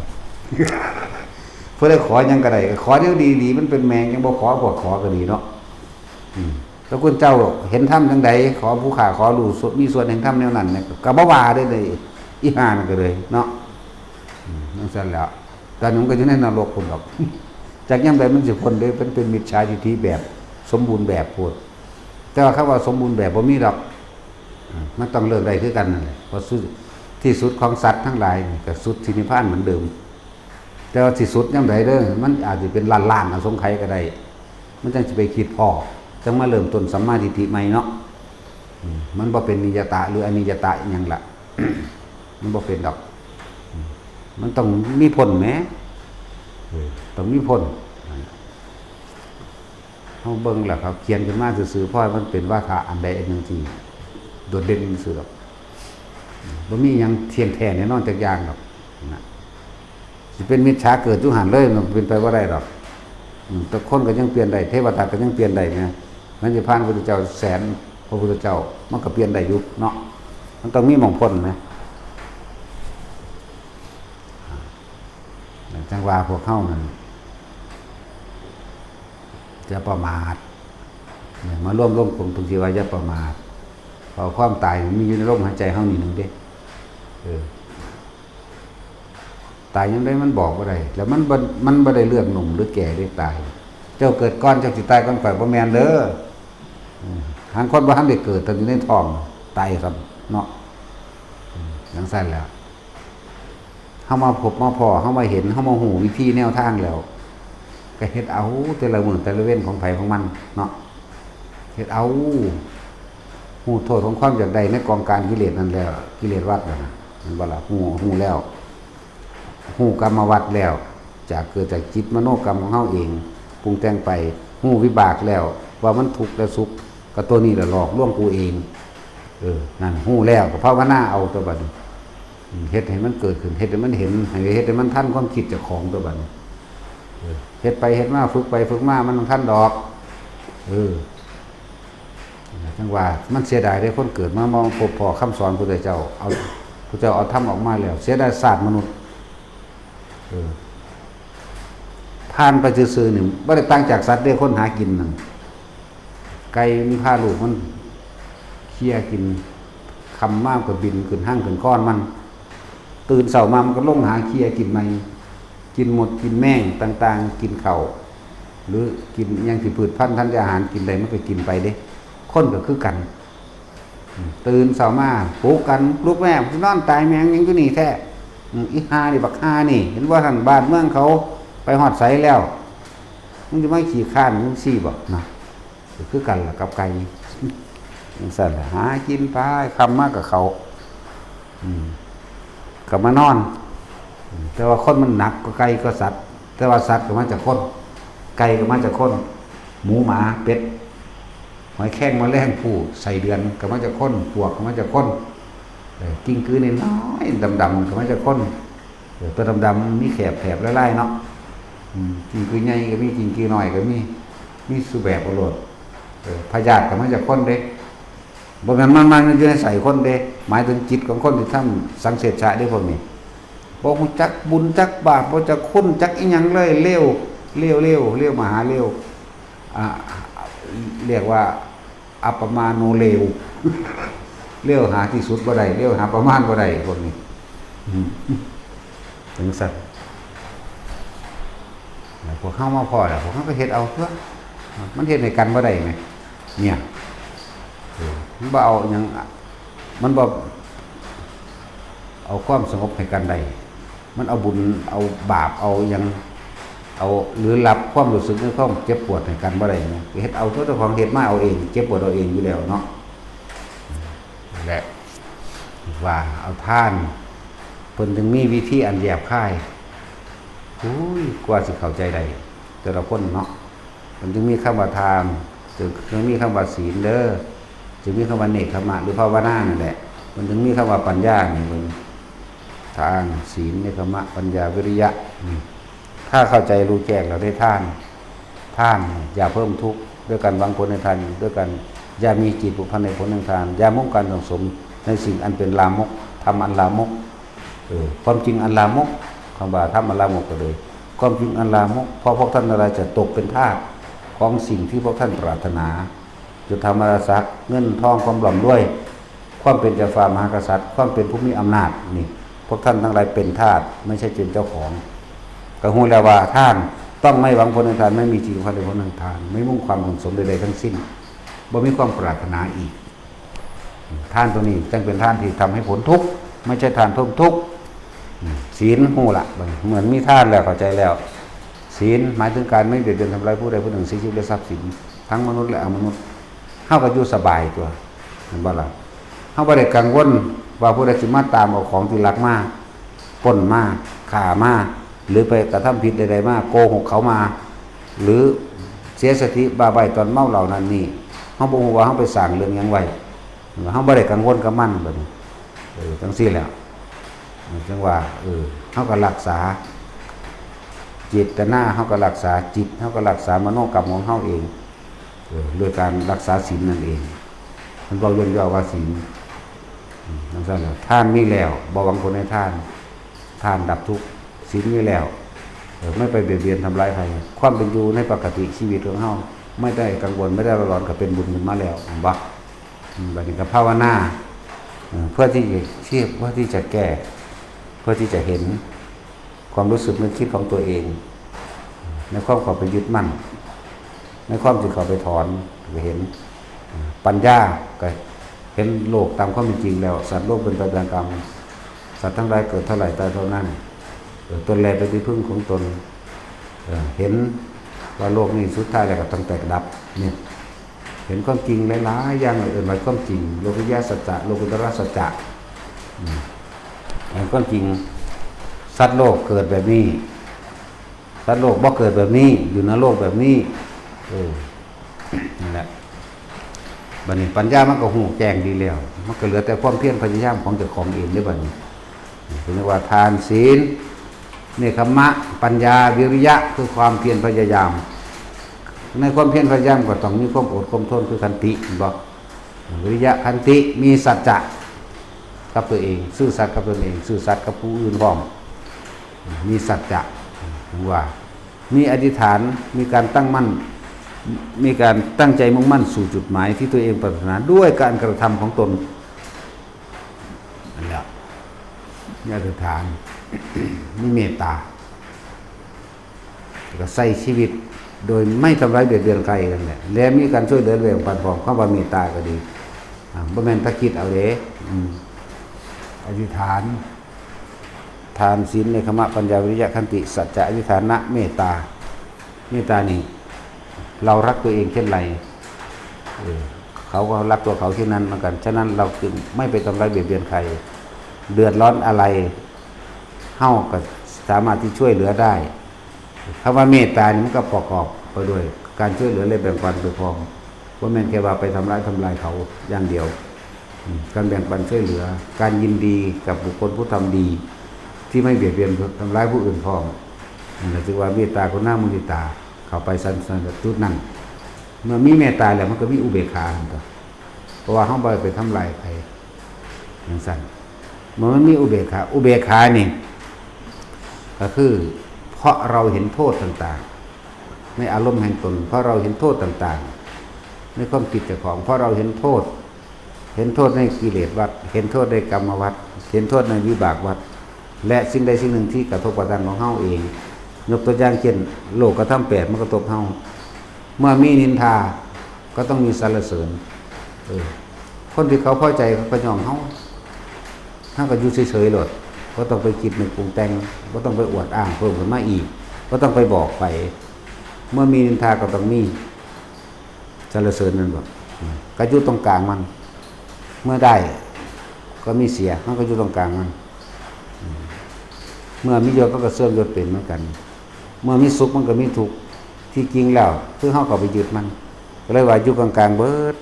เพื่อได้ขอยังก็ได้ขอเดี๋ยวดีมันเป็นแมงยังบ่ขอบ่ขอก็ดีเนาะแล้วคุณเจ้าเห็นธรรมจังใดขอผู้ข้าขอรู้มีส่วนแห่งธรรมแนวนั้นเนี่ยก็บ่ว่าได้เลยอีห่านั่นก็เลยเนาะนั่นซั่นแล้วตอนนี้มันก็อยู่ในนรกพุ่นดอกจากยามใดมันสิพ้นได้เป็นมิจฉาทิฏฐิแบบสมบูรณ์แบบพูดแต่ว่าคำว่าสมบูรณ์แบบบ่มีดอกมันต้องเลิกได้คือกันนั่นแหละเพราะที่สุดของสัตว์ทั้งหลายก็สุดที่นิพพานเหมือนเดิม แต่ว่าสิสุดยังไงเด้อมันอาจจะเป็นล้านๆอสงไขยก็ได้มันจังสิไปคิดพอจังมาเริ่มต้นสัมมาทิฏฐิใหม่เนาะมันบ่เป็นนิยตะหรืออนิยตะอิหยังล่ะ มันบ่เป็นดอกมันต้องมีผลแหมต้องมีผลเฮาเบิ่งแหละครับเขียนขึ้นมาซื่อๆเพราะมันเป็นวาทะอันใดอันหนึ่งที่โดดเด่นซื่อดอกบ่มีหยังเที่ยงแท้แน่นอนจักอย่างดอกนะสิเป็นมิจฉาเกิดอยู่หั่นเลยมันเป็นไปบ่ได้ดอกแต่คนก็ยังเปลี่ยนได้เทวดาก็ยังเปลี่ยนได้ไงมันสิผ่านพระพุทธเจ้าแสนพระพุทธเจ้ามันก็เปลี่ยนได้อยู่เนาะมันต้องมีหม่องพ้นนะจังว่าพวกเฮานั่นจะประมาทเนี่ยมาร่วมกลุ่มตรงที่ว่าอย่าประมาทเพราะความตายมันมีอยู่ในลมหายใจเฮานี่นึงเด้ตายยังได้มันบอกบ่ได้แล้วมันบ่ได้เลือกหนุ่มหรือแก่ได้ตายเจ้าเกิดก่อนเจ้าสิตายก่อนข่อยบ่แม่นเด้อหางคนบ่ทันได้เกิดตอนอยู่ในท้องตายครับเนาะจังซั่นแล้วเฮามาพบมาพ้อเฮามาเห็นเฮามาฮู้วิธีแนวทางแล้วก็เฮ็ดเอาแต่ละมื้อแต่ละเว้นของไผของมันเนาะเฮ็ดเอาฮู้โทษของความอยากได้ในกองการกิเลสนั่นแล้วกิเลสวัฏนั่นน่ะมันบ่ล่ะฮู้แล้วฮู้กรรมวัฏแล้วจากเกิดจากจิตมโนกรรมของเฮาเองปรุงแต่งไปฮู้วิบากแล้วว่ามันทุกข์และสุขก็ตัวนี้แหละหลอกลวงกูเองนั่นฮู้แล้วก็ภาวนาเอาตัวบัดนี้เฮ็ดให้มันเกิดขึ้นเฮ็ดให้มันเห็นเฮ็ดให้มันทันความคิดเจ้าของตัวบัดนี้เฮ็ดไปเฮ็ดมาฝึกไปฝึกมามันทันดอกจังว่ามันเสียดายได้คนเกิดมามองพบพอคำสอนพระพุทธเจ้าเอาพระเจ้าเอาธรรมออกมาแล้วเสียดายศาสตร์มนุษย์ผ่านไปซื่อๆนี่บ่ได้ต่างจากสัตว์ได้คนหากินนั่นไก่มีพาลูกมันเคี่ยกินคำมากกว่าบินขึ้นห้างขึ้นก้อนมันตื่นเช้ามามันก็ลงหาเคี่ยกินใหม่กินหมดกินแม่งต่างๆกินข้าวหรือกินยังสิพืชพันธุ์ธัญญาหารกินใดมันก็กินไปเด้คนก็คือกันตื่นเช้ามาปลุกกันลูกแม่นอนตายแมงยังอยู่นี่แท้อีห่านี่บักห่านี่เห็นว่าทางบ้านเมืองเขาไปฮอดไสแล้วมึงจะไม่ขี้ข้านมึงซี่บ่นะคือกันล่ะกับไก่จังซั่นล่ะหากินไปคำมากกับเขาก็มานอนแต่ว่าคนมันหนักกว่าไก่ก็สัตว์แต่ว่าสัตว์ก็มาจากคนไก่ก็มาจากคนหมูหมาเป็ดหอยแข้งมาแล่งผู้ใส่เดือนก็มาจากคนปวกก็มาจากคนกิ้งกือนี่น้อยดำๆก็มาจากคนตัวดำๆมีแถบไล่ๆเนาะกิ้งกือใหญ่ก็มีกิ้งกือน้อยก็มีสุแบบอรรถพยาธิก็มาจากคนเด้บ่แม่นมันอยู่ในใส่คนเด้หมายถึงจิตของคนที่ทำสังเสริฐะได้พวกนี้บ่ฮู้จักบุญจักบาปบ่จักคุณจักอีหยังเลยเลวมหาเลวเรียกว่าอัปปมาโนเลวเลวหาที่สุดบ่ได้เลวหาประมาณบ่ได้พวกนี้ถึงสัตว์พวกเฮามาพอแล้วพวกเฮาก็เฮ็ดเอาเพื่อมันเฮ็ดให้กันบ่ได้ไหมเนี่ยมันบ่เอาหยังมันบ่เอาความสงบให้กันได้มันเอาบุญเอาบาปเอาหยังเอาหรือรับความรู้สึกในความเจ็บปวดให้กันบ่ได้นะเฮ็ดเอาเจ้าของเฮ็ดมาเอาเองเจ็บปวดเอาเองอยู่แล้วเนาะแหละว่าเอาท่านเพิ่นถึงมีวิธีอันแยบคายกว่าสิเข้าใจได้แต่ละคนเนาะมันจึงมีคำว่าทานจึงมีคำว่าศีลเด้อจึงมีคำว่าเนกขมะหรือภาวนานั่นแหละมันถึงมีคำว่าปัญญานี่มึงทานศีลเนกขมะปัญญาวิริยะถ้าเข้าใจรู้แจ้งเราได้ท่านอย่าเพิ่มทุกข์ด้วยการหวังผลในทานด้วยกันอย่ามีจิตผูกพันในผลในทานอย่ามุ่งการสังสมในสิ่งอันเป็นลามกทำอันลามกความจริงอันลามกคำว่าทำอันลามกก็เลยความจริงอันลามกเพราะพวกท่านอะไรจะตกเป็นทาสของสิ่งที่พวกท่านปรารถนาจะทำอาศักดิ์เงินทองความร่ำรวยความเป็นเจ้าฟ้ามหากษัตริย์ความเป็นผู้มีอำนาจนี่พวกท่านทั้งหลายเป็นทาสไม่ใช่เป็นเจ้าของก็ฮู้แล้วว่าท่านต้องไม่หวังผลในทานไม่มีจิตความในผลในทานไม่มุ่งความสังสมใดๆทั้งสิ้นบ่มีความปรารถนาอีกท่านตัวนี้จึงเป็นท่านที่ทำให้ผลทุกข์ไม่ใช่ทานเพิ่มทุกข์ ศีลหูละเหมือนมีท่านแล้วเข้าใจแล้วศีลหมายถึงการไม่เบียดเบียนทำร้ายผู้ใดผู้หนึ่งชีวิตและทรัพย์สินทั้งมนุษย์และอมนุษย์เฮาก็อยู่สบายตัวเห็นบ่ล่ะเฮาบ่ได้กังวลว่าผู้ใดสิมาตามเอาของที่รักมาปล้นมาฆ่ามาหรือไปกระทำผิดใดๆมาโกหกเขามาหรือเสียสติบ้าใบตอนเมาเหล้านั่นนี่เฮาบ่ฮู้ว่าเฮาไปสร้างเรื่องหยังไว้เฮาบ่ได้กังวลกับมันบัดนี้จังซี่แล้วจังว่าเฮาก็รักษาจิตหน้าเฮาก็รักษาจิตเฮาก็รักษามโนกรรมของเฮาเองโดยการรักษาศีลนั่นเองมันบอกย่อๆว่าศีลนั่นซั่นแหละทานมีแล้วบ่หวังผลในทานดับทุกข์ศีลมีแล้วไม่ไปเบียดเบียนทำร้ายใครความเป็นอยู่ในปกติชีวิตของเฮาไม่ได้กังวลไม่ได้ร้อนก็เป็นบุญขึ้นมาแล้วบัดนี้ก็ภาวนาเพื่อที่จะเทียบเพื่อที่จะแก้เพื่อที่จะเห็นความรู้สึกนึกคิดของตัวเองในความเข้าไปยึดมั่นในความที่เข้าไปถอนก็เห็นปัญญาก็เห็นโลกตามความเป็นจริงแล้วสัตว์โลกเป็นไปตามกรรมสัตว์ทั้งหลายเกิดเท่าไหร่ตายเท่านั้นตนแลเป็นที่พึ่งของตนเห็นว่าโลกนี้สุดท้ายแล้วก็ต้องแตกดับเนี่ยเห็นความจริงหลายๆอย่างอื่นหมายความจริงโลกุตตรสัจจะโลกุตตรสัจจะเห็นความจริงสัตว์โลกเกิดแบบนี้สัตว์โลกบ่เกิดแบบนี้อยู่ในโลกแบบนี้นั่นแหละบัดนี้ปัญญามันก็หูแจ้งดีแล้วมันก็เหลือแต่ความเพียรพยายามของเจ้าของเองได้บัดนี้เรียกว่าทานศีลเนคขมะปัญญาวิริยะคือความเพียรพยายามในความเพียรพยายามก็ต้องมีความอดความทนคือขันติบ่วิริยะขันติมีสัจจะกับตัวเองซื่อสัตย์กับตัวเองซื่อสัตย์กับผู้อื่นพร้อมมีสัจจะว่ามีอธิษฐานมีการตั้งมั่นมีการตั้งใจมุ่งมั่นสู่จุดหมายที่ตัวเองปรารถนาด้วยการกระทำของตนนั่นแหละมีอธิษฐานมีเมตตาก็ใส่ชีวิตโดยไม่ทำร้ายเบียดเบียนใครกันแหละและมีการช่วยเหลือแบ่งปันพร้อมความว่าเมตตาก็ดีบ่แม่นตะคิดเอาเด้อธิษฐานทานศีลเนคขมะปัญญาวิริยะขันติสัจจะอธิษฐานะเมตตานี่เรารักตัวเองเช่นไรเขาก็รักตัวเขาเช่นนั้นเหมือนกันฉะนั้นเราจึงไม่ไปทำร้ายเบียดเบียนใครเดือดร้อนอะไรเฮาก็สามารถที่ช่วยเหลือได้คำว่าเมตตานี่มันก็ประกอบไปด้วยการช่วยเหลือและแบ่งปันโดยพร้อมว่าแม่นแค่ว่าไปทำร้ายเขาอย่างเดียวการแบ่งปันช่วยเหลือการยินดีกับบุคคลผู้ทำดีที่ไม่เบียดเบียนทำร้ายผู้อื่นพร้อมนั่นถือว่าเมตตาคนหน้ามุทิตาเข้าไปสันตุนั่นเมื่อมีเมตตาแล้วมันก็มีอุเบกขาเพราะว่าเฮาบ่ไปทำลายใครอย่างสั้นเมื่อมันมีอุเบกขานี่ก็คือเพราะเราเห็นโทษต่างๆในอารมณ์แห่งตนเพราะเราเห็นโทษต่างๆในความคิดเจ้าของเพราะเราเห็นโทษในกิเลสวัฏเห็นโทษในกรรมวัฏเห็นโทษในวิบากวัฏและสิ่งใดสิ่งหนึ่งที่กระทบกระทั่งของเฮาเองยกตัวอย่างเช่นโลกกระทำ8มันกระทบเฮาเมื่อมีนินทาก็ต้องมีสรรเสริญคนที่เขาพอใจเขาก็ยอมเฮาก็อยู่เฉยๆโลดบ่ต้องไปคิดนึกปรุงแต่งบ่ต้องไปอวดอ้างเพิ่มขึ้นมาอีกบ่ต้องไปบอกไปเมื่อมีนินทาก็ต้องมีสรรเสริญนั่นบ่ก็อยู่ตรงกลางมันเมื่อได้ก็มีเสียมันก็อยู่ตรงกลางมันเมื่อมียศก็เสื่อมยศเป็นเหมือนกันเมื่อมีสุขมันก็มีทุกข์ที่จริงแล้วคือเฮาก็ไปยึดมันก็เลยว่าอยู่กลางๆเบิด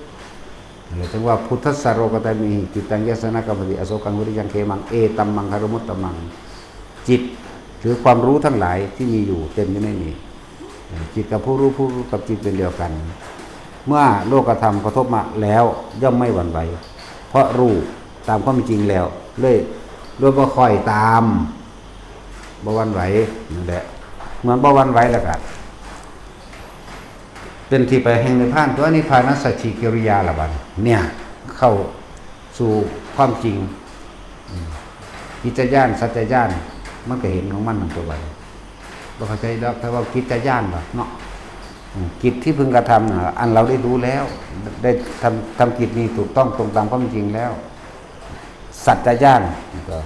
เลยถึงว่าพุทธัสสะโรกตามิจิตตังยสนะกัมปติอโศกังวิริยังเขมังเอตัมมังคารมุตตมังจิตถือความรู้ทั้งหลายที่มีอยู่เต็มอยู่ในนี้จิตกับผู้รู้กับจิตเป็นเดียวกันเมื่อโลกธรรมกระทบมาแล้วย่อมไม่หวั่นไหวเพราะรู้ตามความจริงแล้วเลยโดยบ่ค่อยตามบ่หวั่นไหวนั่นแหละเหมือนบ่หวั่นไหวแล้วก็เป็นที่ไปแห่งนิพพานตัวนิพพานัสสชิกิริยาละบัดเนี่ยเข้าสู่ความจริงกิจญาณสัจจญาณมันก็เห็นของมันนั่นตัวบัดบ่เข้าใจดอกถ้าว่ากิจญาณบ่เนาะกิจที่พึงกระทำน่ะอันเราได้รู้แล้วได้ทำกิจนี้ถูกต้องตรงตามความจริงแล้วสัจจญาณก็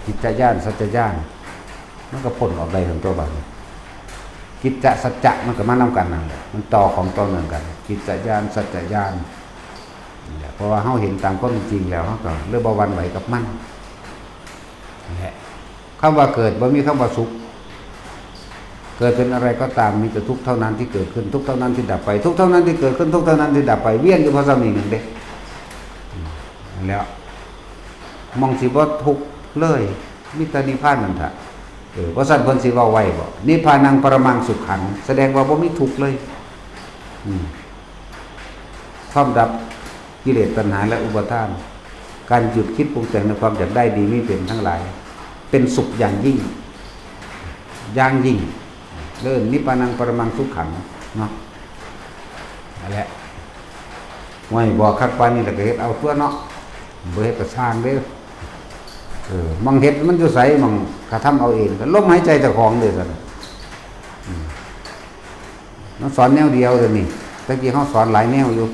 กิจญาณสัจญาณมันก็พ้นออกได้ทั้งตัวบัดกิจจะสัจจะมันก็มานำกันนั่นแหละมันต่อของต่อเนื่องกันกิจญาณสัจญาณเพราะว่าเฮาเห็นตามความจริงแล้วเฮาก็เรื่องบ่หวั่นไหวกับมันนี่แหละคำว่าเกิดบ่มีคำว่าสุขเกิดเป็นอะไรก็ตามมีแต่ทุกข์เท่านั้นที่เกิดขึ้นทุกข์เท่านั้นที่ดับไปทุกข์เท่านั้นที่เกิดขึ้นทุกข์เท่านั้นที่ดับไปเวียนอยู่เพราะซ้ำนี่นึงเด้แล้วมองสิบ่ทุกข์เลยมีแต่นิพพานนั่นท่ะเพราะสั่นเพิ่นสิเว้าไว้บ่นิพพานังปรมังสุขังแสดงว่าบ่มีทุกข์เลยความดับกิเลสตัณหาและอุปาทานการหยุดคิดปรุงแต่งในความอยากได้ดีมีเป็นทั้งหลายเป็นสุขอย่างยิ่งอย่างยิ่งเริ่มนิพพานังปรมังสุขังเนาะนั่นแหละไม่บอกคักปานนี้แล้วก็เฮ็ดเอาตัวเนาะบ่เฮ็ดก็สร้างเด้อมังเฮ็ดมันอยู่ไสมังกระทำเอาเองก็ลมหายใจเจ้าของเด้อซั่นมันสอนแนวเดียวเด้อนี่ตะกี้เฮาสอนหลายแนวอยู่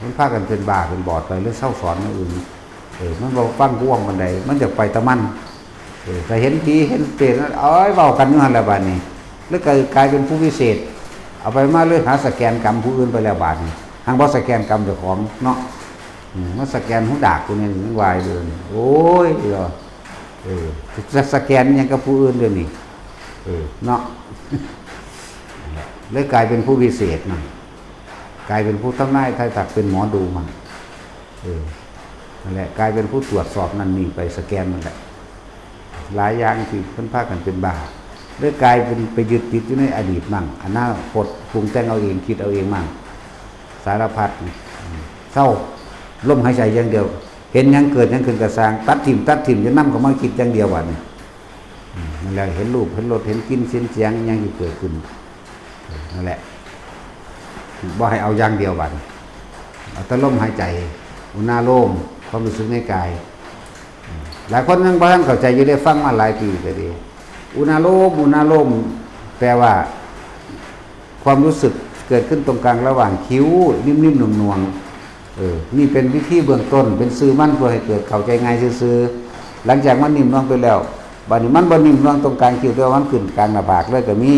มันพากันเป็นบ้าเป็นบอดไปหรือเศร้าสอนแนวอื่นมันบ่ฟังกว้างปานใดมันจะไปตะมันแต่เห็นผีเห็นเปรตเอ้ยเว้ากันอยู่หั่นแหละบัดนี้แล้วก็กลายเป็นผู้วิเศษเอาไปมาเลยหาสแกนกรรมผู้อื่นไปแล้วบัดนี้ทางบ่สแกนกรรมเจ้าของเนาะมันสแกนหูดากกูนี่มันวายเลยโอ้ยจะสแกนยังกับผู้อื่นเดี๋ยวนี้เนาะเลยกลายเป็นผู้วิเศษมันกลายเป็นผู้ทำนายทายทักเป็นหมอดูมันนั่นแหละกลายเป็นผู้ตรวจสอบนั่นนี่ไปสแกนมันแหละหลายอย่างที่เพิ่นพากันเป็นบ้าเลยกลายเป็นไปยึดติดอยู่ในอดีตมั่งอนาคตปรุงแต่งเอาเองคิดเอาเองมั่งสารพัดเศร้าลมหายใจอย่างเดียวเห็นยังเกิดยังขึ้นกระสร้างตัดถิ่มจะนั่งก็มาคิดอย่างเดียววันนั่นแหละเห็นรูปเห็นรสเห็นกลิ่นเสียงยังอยู่เกิดขึ้นนั่นแหละบ่ให้เอาอย่างเดียววันเอาแต่ลมหายใจอุณาโลมความรู้สึกในกายหลายคนยังบ้านเข้าใจอยู่ได้ฟังมาหลายปีก็ดีอุณาโลมแปลว่าความรู้สึกเกิดขึ้นตรงกลางระหว่างคิ้วนิ่มๆหน่วงๆนี่เป็นวิธีเบื้องต้นเป็นซื่อมั่นเพื่อให้เกิดเข้าใจง่ายซื่อๆหลังจากมันนิ่มลงไปแล้วบัดนี้มันบ่นิ่มลงตรงกลางคิ้วแต่ว่ามันขึ้นกลางหน้าผากเลยก็มี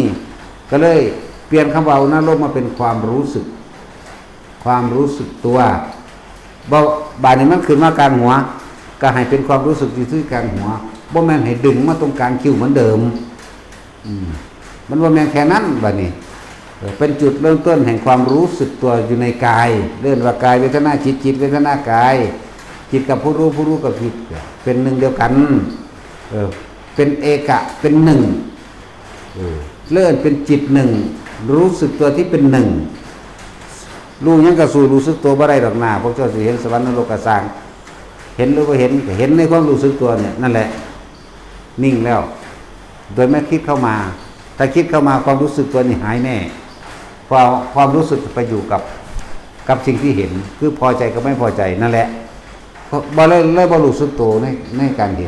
ก็เลยเปลี่ยนคำว่าอุณาโลมมาเป็นความรู้สึกตัวบาดนี้มันขึ้นมากลางหัวก็ให้เป็นความรู้สึกที่กลางหัวบ่แม่นให้ดึงมาตรงกลางคิ้วเหมือนเดิมมันบ่แม่นแค่นั้นบัดนี้เป็นจุดเริ่มต้นแห่งความรู้สึกตัวอยู่ในกายเรื่องว่ากายเวทนาจิตเวทนากายจิตกับผู้รู้กับจิตเป็นหนึ่งเดียวกันเป็นเอกะเป็นหนึ่งเลื่อนเป็นจิตหนึ่งรู้สึกตัวที่เป็นหนึ่งรู้ยังกระสู่รู้สึกตัวบ่ได้ดอกหน้าพวกเจ้าสิเห็นสวรรค์นรกกระสร้างเห็นหรือว่าเห็นในความรู้สึกตัวเนี่ยนั่นแหละนิ่งแล้วโดยไม่คิดเข้ามาถ้าคิดเข้ามาความรู้สึกตัวนี่หายแน่ความรู้สึกไปอยู่กับสิ่งที่เห็นคือพอใจกับไม่พอใจนั่นแหละบ่เลยบ่รู้สึกตัวในการเ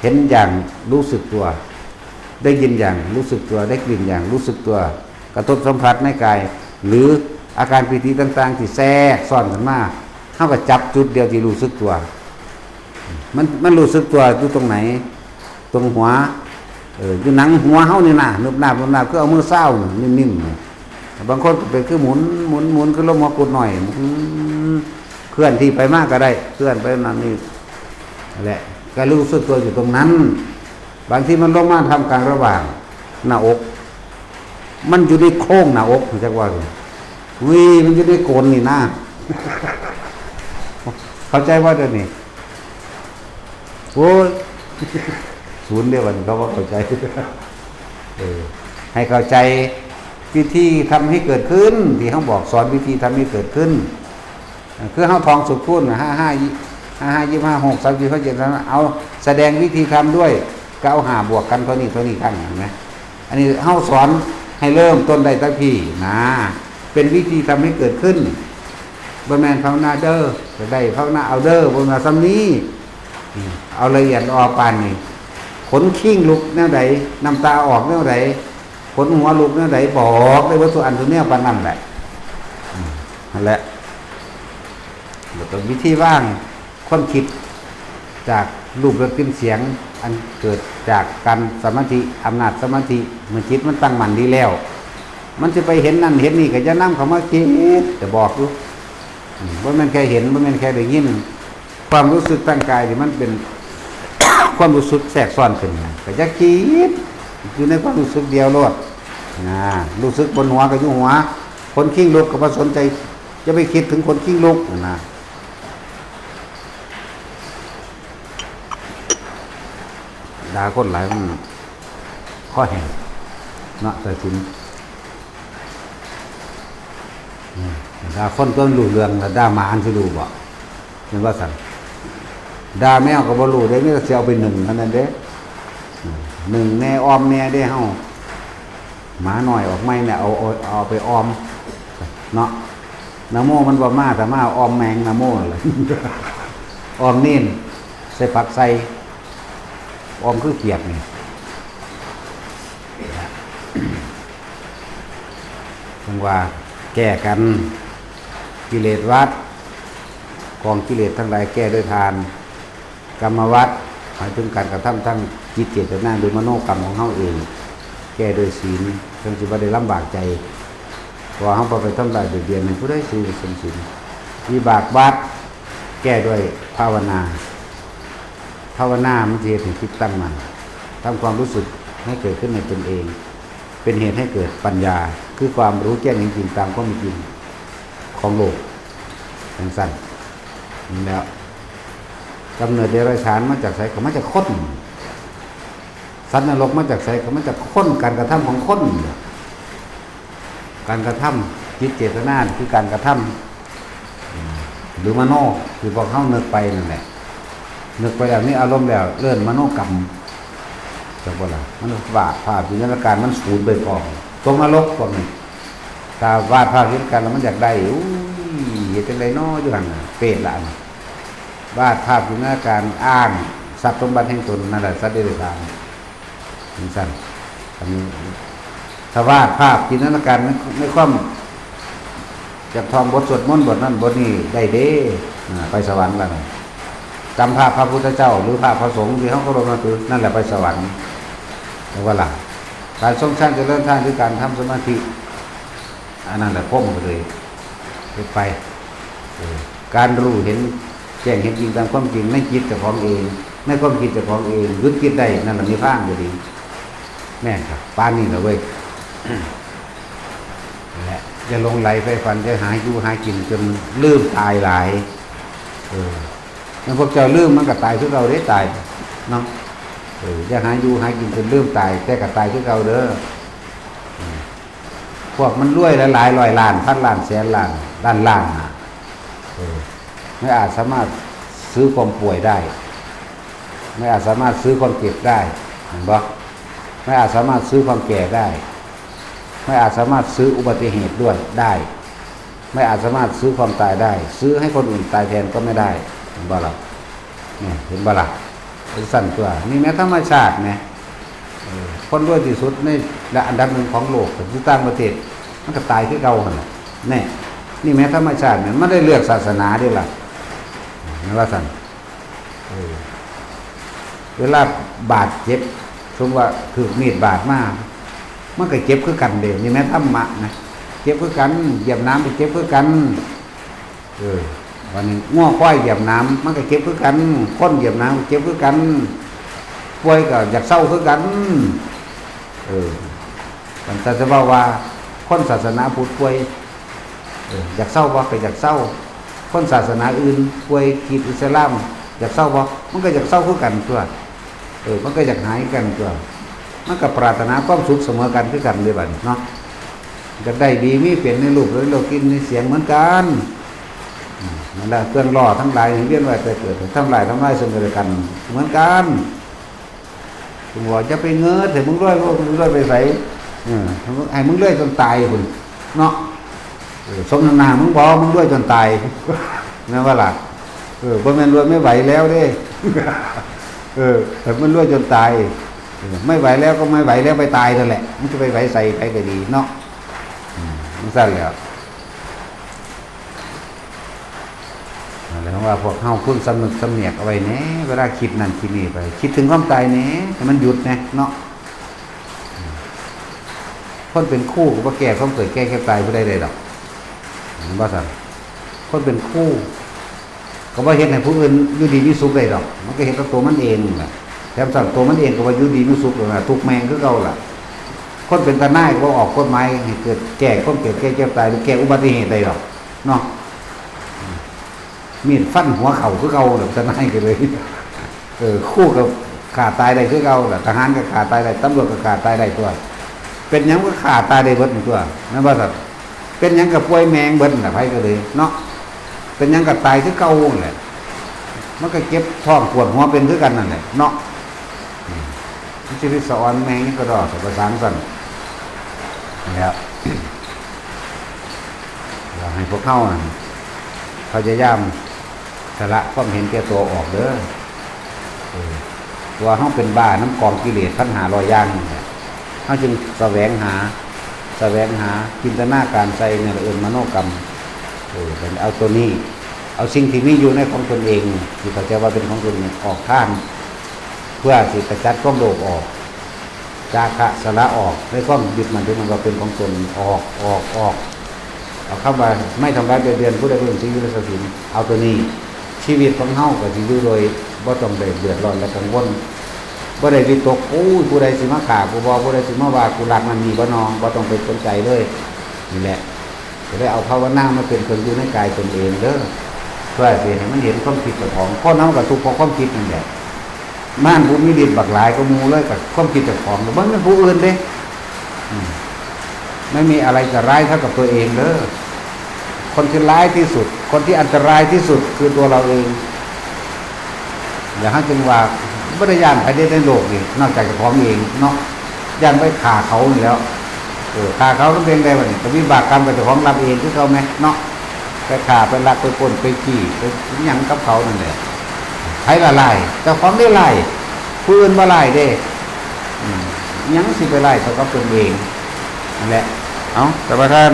ห็นอย่างรู้สึกตัวได้ยินอย่างรู้สึกตัวได้กลิ่นอย่างรู้สึกตัวกระทบสัมผัสในกายหรืออาการปิติต่างๆที่แทรกซ้อนกันมาเท่ากับจับจุดเดียวที่รู้สึกตัวมันรู้สึกตัวอยู่ตรงไหนตรงหัวอยู่หนังหัวเฮานี่นะนึบหน้าคือเอามือเศร้านิ่มๆบางคนเป็นคือหมุนคือลมหัวกุดหน่อยเคลื่อนที่ไปมากก็ได้เคลื่อนไปนั่นนี่แหละก็รู้สึกตัวอยู่ตรงนั้นบางทีมันลงมาทำกลางระหว่างหน้าอกมันอยู่ในโค้งหน้าอกจักว่ามันอยู่ในโกนนี่นะเข้าใจว่าเดี๋ยวนี้โอ้ยศูนย์เดียวกันเขาว่าเข้าใจให้เข้าใจวิธีทำให้เกิดขึ้นที่เขาบอกสอนวิธีทำให้เกิดขึ้นคือเขาทองสุดพูน55 26 30 27เอาแสดงวิธีทำด้วยก็เอา5บวกกันเท่านี้ข้างเห็นไหมอันนี้เขาสอนให้เริ่มต้นได้ตั้งพี่นะเป็นวิธีทำให้เกิดขึ้นบนแมนภาวนาเด้อจะได้ภาวนาเอาเด้อบนมาซ้ำนี้เอาละเอียดออกปานนี่ขนขิ้งลุกแนวใดน้ำตาออกแนวใดขนหัวลุกแนวใดบอกได้ว่าตัวอันตัวเนี้ยปานนั่นแหละนั่นแหละแล้วก็วิธีว่างค้นคิดจาก รูปรสกลิ่นเสียงอันเกิดจากการสมาธิอำนาจสมาธิเมื่อจิตมันตั้งมั่นดีแล้วมันจะไปเห็นนั่นเห็นนี่ก็จะนำเข้ามาคิดแต่บอกอยู่ว่ามันแค่เห็นว่ามันแค่ได้ยินความรู้สึกตั้งกายที่มันเป็น ความรู้สึกแทรกซ้อนขึ้นก็จะคิดอยู่ในความรู้สึกเดียวโลดรู้สึกบนหัวก็อยู่หัวคนขิ้งลุกก็บ่สนใจจะไปคิดถึงคนขิ้งลุกนะด่าคนหลายมันข้อแห่งเนาะแต่ถึงด่าคนก็รู้เรื่องแล้วด่าหมาอันสิรู้บ่เห็นว่าสั่นด่าแมวก็บ่รู้ได้มีแต่สิเอาไปหนึ่งเท่านั้นเด้หนึ่งแน่ออมแน่ได้เฮาหมาหน่อยออกไม่เนี่ยเอาไปออมเนาะนะโมมันบ่มาแต่มาออมแมงนะโมเลยออมนิ่นใส่ผักใส่ออมคือเกียบนี่จังว่าแก้กันกิเลสวัดกองกิเลสทั้งหลายแก้ด้วยทานกรรมวัดหมายถึงการกระทำทั้งจิตเจตนาโดยมโนกรรมของเฮาเองแก้ด้วยศีลเพิ่นสิบ่ได้ลำบากใจเพราะเฮาบ่ไปทำลายเบียดเบียนผู้ใดสิสมศีลวิบากวัดแก้ด้วยภาวนามันจะเฮ็ดให้จิตตั้งมั่นทำความรู้สึกให้เกิดขึ้นในตนเองเป็นเหตุให้เกิดปัญญาคือความรู้แจ้งจริงๆตามความเป็นจริงของโลกทั้งสั้นนี่แล้วกำเนิดเดรัจฉานมาจากไสก็มาจากคนสัตว์นรกมาจากไสก็มาจากคนการกระทำของคนการกระทำจิตเจตนาคือการกระทำหรือมโนคือพอเข้านึกไปนั่นแหละนึกไปแล้วนี่อารมณ์แล้วเลื่อนมโนกรรมจังว่าล่ะมันวาดภาพจินตนาการมันสูญไปก่อนตรงนรกก่อนนี่ถ้าวาดภาพจินตนาการแล้วมันอยากได้เฮ็ดจังได๋น้ออยู่หั่นน่ะเปรตล่ะวาดภาพจินตนาการอ้างทรัพย์สมบัติแห่งตนนั่นแหละสัตว์เดรัจฉานนี่ซั่นอันนี้ถ้าวาดภาพจินตนาการในความจากท่องบทสวดมนต์บทนั้นบทนี้ได้เด้ไปสวรรค์แล้วจำภาพพระพุทธเจ้าหรือภาพพระสงฆ์ที่เขาเคารพนับถือนั่นแหละไปสวรรค์แล้วว่าล่ะการทรงสร้างเจริญทานคือการทำสมาธิอันนั้นแหละพ้มไปเลยไปการรู้เห็นแจ้งเห็นจริงตามความจริงในจิตเจ้าของเองในความคิดเจ้าของเองยึดคิดได้นั่นแหละนิพพานอยู่ดีแม่ครับปานนี้แหละเว้ยและจะลงไหลไฟฟันจะหาอยู่หากินจนลืมตายหลายแล้วพวกเจ้าลืมมันก็ตายทุกเราได้ตายเนาะจะหาอยู่หากินจนลืมตายแต่ก็ตายทุกเราเด้อพวกมันรวยหลายร้อยล้านพันล้านแสนล้านล้านไม่อาจสามารถซื้อความป่วยได้ไม่อาจสามารถซื้อความเจ็บได้เห็นบ่ไม่อาจสามารถซื้อความแก่ได้ไม่อาจสามารถซื้ออุบัติเหตุด้วยได้ไม่อาจสามารถซื้อความตายได้ซื้อให้คนอื่นตายแทนก็ไม่ได้เห็นบ่ล่ะเนี่ยเห็นบ่ล่ะเป็นสั้นตัวนี่แม้ธรรมชาตินะคนรวยที่สุดในอันดับหนึ่งของโลกคือต่างประเทศมันก็ตายคือเก่าหั่นแหละนี่แม้ธรรมชาติเนี่ยมันได้เลือกศาสนาด้วยล่ะนั่นว่าสั่นเวลาบาดเจ็บสมว่าถูกมีดบาดมามันก็เจ็บคือกันเด้นี่แม้ธรรมะนะเจ็บคือกันเหยียบน้ำไปเจ็บคือกันวันนี้ง้อควายเหยียบน้ำมันก็เจ็บคือกันคนเหยียบน้ำเจ็บคือกันป่วยก็อยากเศร้าคือกันแต่จะว่าคนศาสนาพุทธป่วยอยากเศร้าบ่ก็อยากเศร้าคนศาสนาอื่นป่วยคริสต์อิสลามอยากเศร้าบ่มันก็อยากเศร้าคือกันตัวมันก็อยากหายกันตัวมันก็ปรารถนาความสุขเสมอกันคือกันเลยบัดนี้เนาะจะได้ดีมีเปลี่ยนในรูปหรือเรากินในเสียงเหมือนกันนั่นแหละเครื่องล่อทั้งหลายเวียนว่ายแต่เกิดทำลายเสมอกันเหมือนกันมึงบอกจะไปเงินแต่มึงรวยไปใส่ไอ้มึงรวยจนตายคุณเนาะสมนามึงบอกมึงรวยจนตายนั่นว่าล่ะบ่แม่นรวยไม่ไหวแล้วเด้แต่มันรวยจนตายไม่ไหวแล้วก็ไม่ไหวแล้วไปตายนั่นแหละมันจะไปไหวใส่ไปก็ดีเนาะมันสั้นแล้วอะไร เพราะว่าพวกเฮาเพิ่งสำนึกสำเนียกเอาไว้แหน่เวลาคิดนั่นคิดนี่ไปคิดถึงความตายแหน่ให้มันหยุดแหน่เนาะคนเป็นคู่ก็บ่แก้ความเกิดแก้ตายบ่ได้เลยดอกบ่ซั่นคนเป็นคู่ก็บ่เฮ็ดให้ผู้อื่นอยู่ดีมีสุขได้ดอกมันก็เฮ็ดกับตัวมันเองน่ะแถมสั่นตัวมันเองก็ว่าอยู่ดีมีสุขนั่นน่ะทุกข์แม่งคือเก่าล่ะคนเป็นทนายก็ออกกฎหมายให้เกิดแก้ความเกิดแก้เจ็บตายหรือแก้อุบัติเหตุได้ดอกเนาะมีดฟันหัวเข่าคือเก่าแบบทนายกันเลยคู่กับขาตายได้คือเก่าล่ะทหารก็ขาตายได้ตำรวจก็ขาตายได้ตัวเป็นหยังก็ขาตายได้เบิดตัวนั่นว่าสัตว์เป็นหยังก็ป่วยแมงเบิดน่ะไผก็เลยเนาะเป็นหยังก็ตายคือเก่าแหละมันก็เก็บท้องปวดหัวเป็นคือกันนั่นแหละเนาะชีวิตสอนแมงนี่ก็ดอกภาษาสั่นนะครับเราให้พวกเข้าพยายามสละความเห็นแก่ตัวออกเด้อตัวเขาเป็นบ้าน้ำกองกิเลส1,500 อย่างเขาจึงแสวงหาจินตนาการใจเนี่ยเอิ้นมโนกรรมเป็นเอาตัวนี้เอาสิ่งที่มีอยู่ในของตนเองที่เขาจะว่าเป็นของตนเองออกท่านเพื่อสิกระจัดความโลภออกจาคะสละออกได้ความยึดมันที่มันก็เป็นของตนออกเอาเข้ามาไม่ทำร้ายเบียดเบียนผู้ใดผู้หนึ่งชีวิตและทรัพย์สินเอาตัวนี้ชีวิตของเฮาก็สิอยู่โดยบ่ต้องได้เดือดร้อนและกังวลบ่ได้วิตกผู้ใดสิมาฆ่ากูบ่ผู้ใดสิมาว่ากูรักมันมีบ่นองบ่ต้องไปสนใจเลยนี่แหละจะได้เอาภาวนามาเป็นคนอยู่ในกายตนเองเด้อเพื่อสิให้มันเห็นความผิดของคนเฮาก็ทุกข์เพราะความคิดนั่นแหละม่านผู้มีฤทธิ์บักหลายก็มูเลยกับความคิดเจ้าของบ่มันผู้อื่นเด้ไม่มีอะไรจะร้ายเท่ากับตัวเองเด้อคนที่ร้ายที่สุดคนที่อันตรายที่สุดคือตัวเราเองอย่าให้จึงว่าบ่ได้ย่านใครได้ในโลกนี่นอกจากเจ้าของเองเนาะย่านไปฆ่าเขานี่แล้วฆ่าเขาต้องเป็นไงวะนี่วิบากกรรมกับเจ้าของรับเองคือเขาไหมเนาะไปฆ่าไปลักไปปล้นไปจี้ไปหยังกับเขานั่นแหละใครละลายเจ้าของได้ไล่ผู้อื่นบ่ไล่เด้ยังสิไปไล่เขาก็เป็นเองนั่นแหละเอาแต่ว่าท่าน